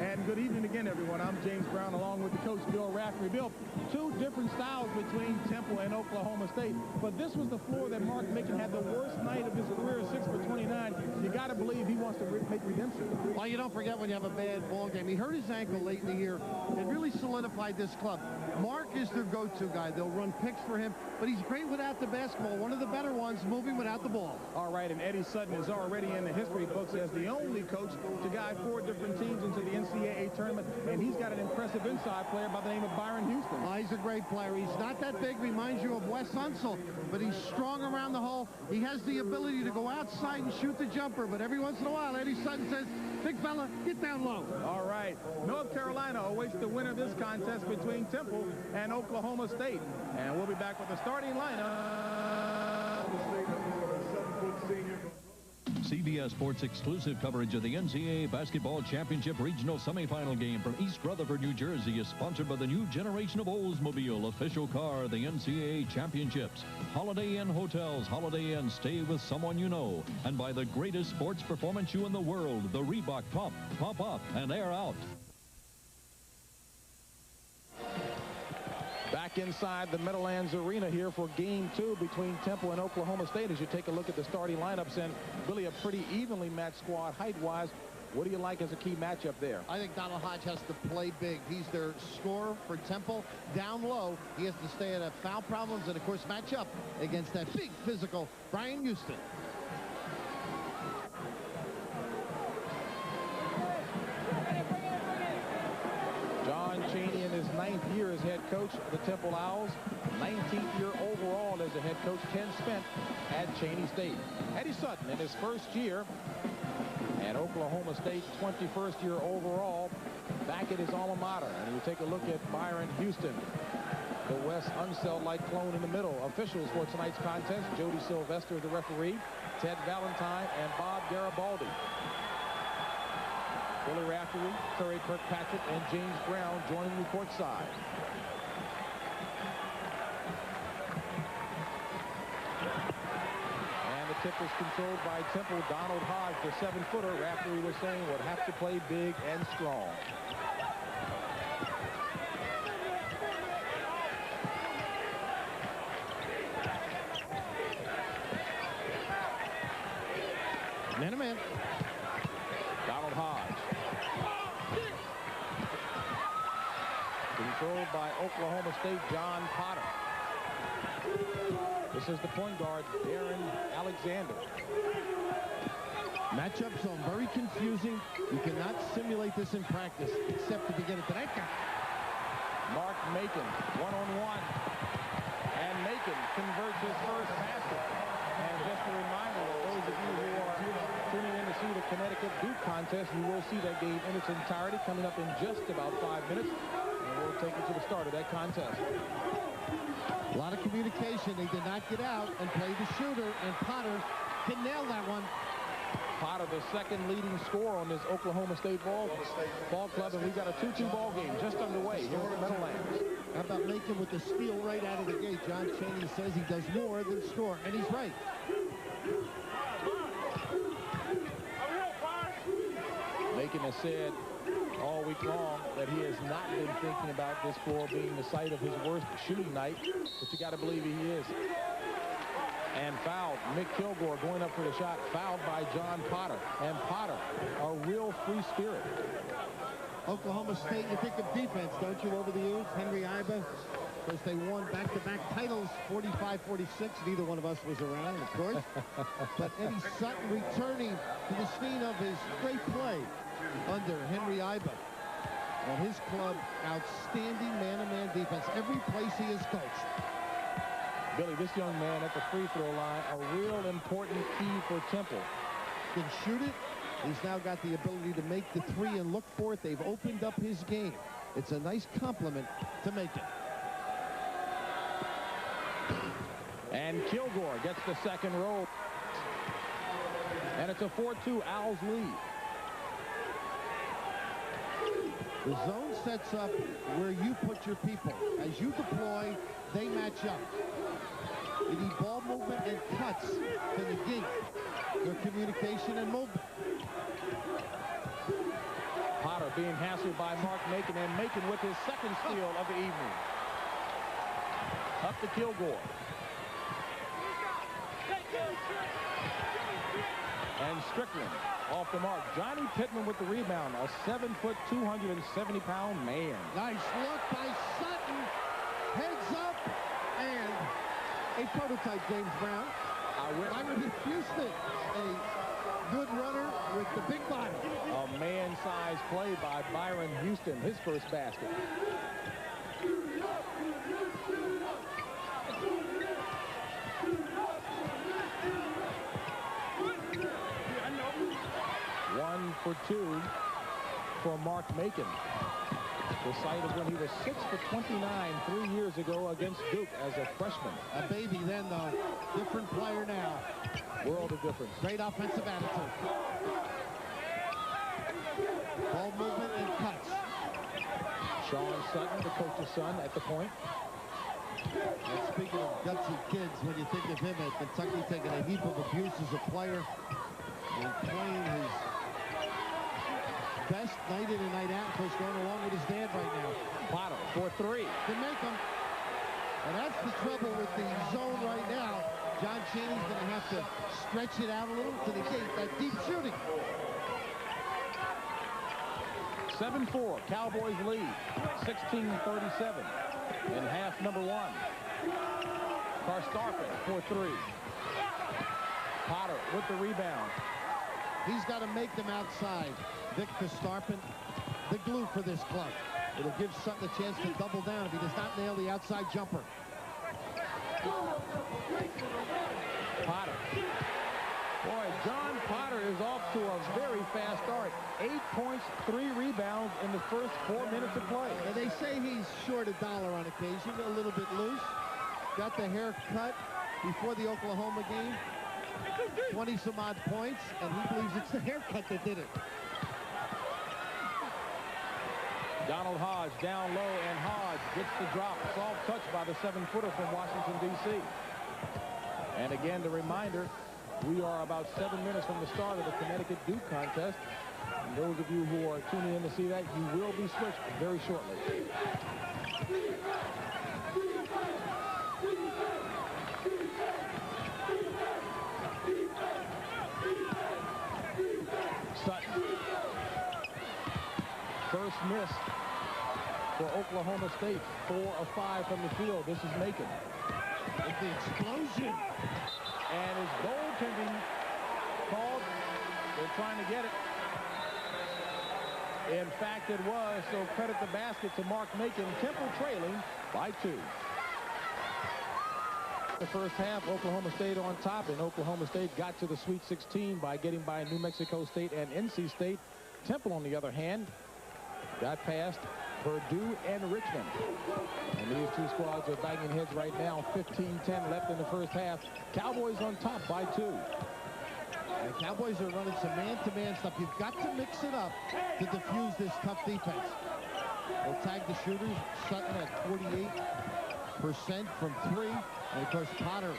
And good evening again, everyone. I'm James Brown along with the coach, Bill Raftery. Bill, two different styles between Temple and Oklahoma State, but this was the floor that Mark Micken had the worst night of his career, 6 for 29. You got to believe he wants to make redemption. Well, you don't forget when you have a bad ball game. He hurt his ankle late in the year. It really solidified this club. Mark is their go-to guy. They'll run picks for him, but he's great without the basketball. One of the better ones moving without the ball. All right, and Eddie Sutton is already in the history books as the only coach to guide 4 different teams into the NCAA tournament, and he's got an impressive inside player by the name of Byron Houston. He's a great player. He's not that big, reminds you of Wes Unseld, but he's strong around the hole. He has the ability to go outside and shoot the jumper, but every once in a while, Eddie Sutton says, big fella, get down low. All right, North Carolina awaits the winner of this contest between Temple and Oklahoma State, and we'll be back with the starting lineup. CBS Sports exclusive coverage of the NCAA Basketball Championship Regional Semifinal game from East Rutherford, New Jersey is sponsored by the new generation of Oldsmobile, official car of the NCAA Championships. Holiday Inn Hotels, Holiday Inn, stay with someone you know. And by the greatest sports performance shoe in the world, the Reebok Pump, Pump Up, and Air Out. Back inside the Meadowlands Arena here for Game 2 between Temple and Oklahoma State. As you take a look at the starting lineups, and really a pretty evenly matched squad height-wise. What do you like as a key matchup there? I think Donald Hodge has to play big. He's their scorer for Temple. Down low, he has to stay out of foul problems and, of course, match up against that big physical Brian Houston. John Chaney in his 9th year as head coach of the Temple Owls. 19th year overall as a head coach, 10 spent at Chaney State. Eddie Sutton in his first year, and Oklahoma State 21st year overall, back at his alma mater. And you take a look at Byron Houston. The West Unseld-like clone in the middle. Officials for tonight's contest, Jody Sylvester, the referee, Ted Valentine, and Bob Garibaldi. Billy Raftery, Terry Kirkpatrick, and James Brown joining me courtside. And the tip is controlled by Temple. Donald Hodge, the 7-footer, Raftery was saying would have to play big and strong. Man-to-man. Donald Hodge. Controlled by Oklahoma State, John Potter. This is the point guard, Darren Alexander. Matchup zone, very confusing. You cannot simulate this in practice, except if you get it to that guy. Mark Macon, one-on-one. And Macon converts his first basket. And just a reminder, those of you who are tuning in to see the Connecticut Duke contest, you will see that game in its entirety coming up in just about 5 minutes. And we'll take you to the start of that contest. A lot of communication. They did not get out and play the shooter, and Potter can nail that one. Potter, the second leading scorer on this Oklahoma State ball club, and we've got a 2-2 ball game just underway here at the Meadowlands. How about Macon with the steal right out of the gate? John Chaney says he does more than score, and he's right. Macon has said all week long that he has not been thinking about this floor being the site of his worst shooting night, but you got to believe he is. And fouled. Mick Kilgore going up for the shot, fouled by John Potter. And Potter, a real free spirit. Oklahoma State, you think of defense, don't you, over the years? Henry Iba, because they won back-to-back titles, 45-46. Neither one of us was around, of course. But Eddie Sutton returning to the scene of his great play under Henry Iba. And his club, outstanding man-to-man defense every place he has coached. Billy, this young man at the free throw line, a real important key for Temple. Can shoot it. He's now got the ability to make the three and look for it. They've opened up his game. It's a nice compliment to make it. And Kilgore gets the second roll. And it's a 4-2 Owls lead. The zone sets up where you put your people. As you deploy, they match up. You need ball movement and cuts to negate your communication and movement. Potter being hassled by Mark Macon, and Macon with his second steal of the evening. Up to Kilgore. And Strickland off the mark. Johnny Pittman with the rebound. A 7-foot, 270-pound man. Nice look by Sutton. Heads up. And a prototype, James Brown. Byron Houston, a good runner with the big body. A man-sized play by Byron Houston, his first basket. One for two for Mark Macon. The site of when he was 6 for 29 3 years ago against Duke as a freshman. A baby then, though. Different player now. World of difference. Great offensive attitude. Ball movement and cuts. Sean Sutton, the coach's son, at the point. And speaking of gutsy kids, when you think of him at Kentucky taking a heap of abuse as a player and playing his best night in and night out, of course, going along with his dad right now. Potter for three. To make him. And that's the trouble with the zone right now. John Chaney's going to have to stretch it out a little to negate that deep shooting. 7-4, Cowboys lead, 16-37 in half number one. Karstarpin for three. Potter with the rebound. He's got to make them outside. Vic Karstarpin, the glue for this club. It'll give Sutton a chance to double down if he does not nail the outside jumper. Potter. Boy, John Potter is off to a very fast start. 8 points, 3 rebounds in the first 4 minutes of play. And they say he's short $1 on occasion, a little bit loose. Got the haircut before the Oklahoma game. 20-some odd points, and he believes it's the haircut that did it. Donald Hodge down low, and Hodge gets the drop. Soft touch by the 7-footer from Washington, D.C. And again, the reminder, we are about 7 minutes from the start of the Connecticut-Duke contest. And those of you who are tuning in to see that, you will be switched very shortly. Sutton. First miss for Oklahoma State. 4 of 5 from the field. This is Macon. With the explosion. And his goaltending called. They're trying to get it. In fact, it was. So credit the basket to Mark Macon. Temple trailing by 2. The first half, Oklahoma State on top, and Oklahoma State got to the Sweet 16 by getting by New Mexico State and NC State. Temple, on the other hand, got past Purdue and Richmond. And these two squads are banging heads right now. 15-10 left in the first half. Cowboys on top by 2. And Cowboys are running some man-to-man stuff. You've got to mix it up to defuse this tough defense. They'll tag the shooters. Sutton at 48% from 3. And, of course, Potter.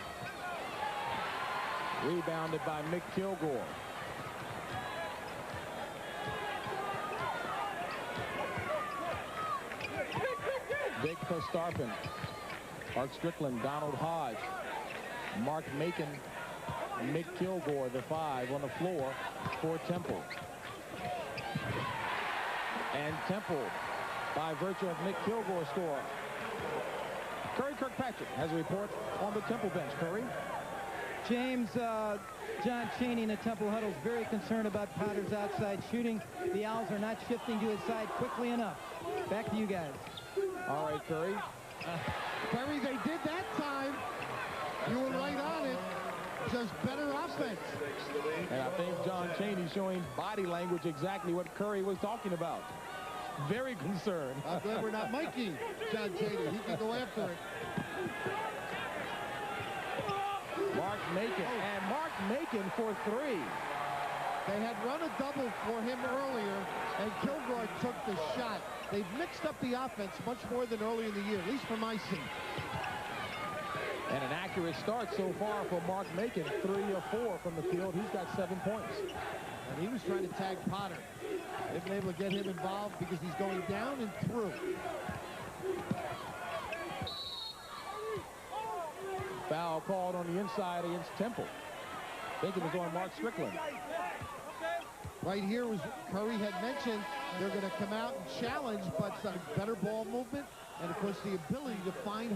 Rebounded by Mick Kilgore. Vic Kostarpin, Mark Strickland, Donald Hodge, Mark Macon, Mick Kilgore, the 5 on the floor for Temple. And Temple, by virtue of Mick Kilgore's score. Curry Kirkpatrick has a report on the Temple bench. Curry? James, John Chaney in the Temple huddle is very concerned about Potter's outside shooting. The Owls are not shifting to his side quickly enough. Back to you guys. All right, Curry. Curry, they did that time. You were right on it. Just better offense. And I think John Chaney showing body language exactly what Curry was talking about. Very concerned. I'm glad we're not Mikey, John Chaney. He can go after it. Mark Macon. And Mark Macon for 3. They had run a double for him earlier, and Kilgore took the shot. They've mixed up the offense much more than earlier in the year, at least for my seat. And an accurate start so far for Mark Macon. 3 of 4 from the field. He's got 7 points. And he was trying to tag Potter. They've been able to get him involved because he's going down and through. Foul called on the inside against Temple. I think it was on Mark Strickland. Right here was Curry had mentioned they're going to come out and challenge, but some better ball movement and, of course, the ability to find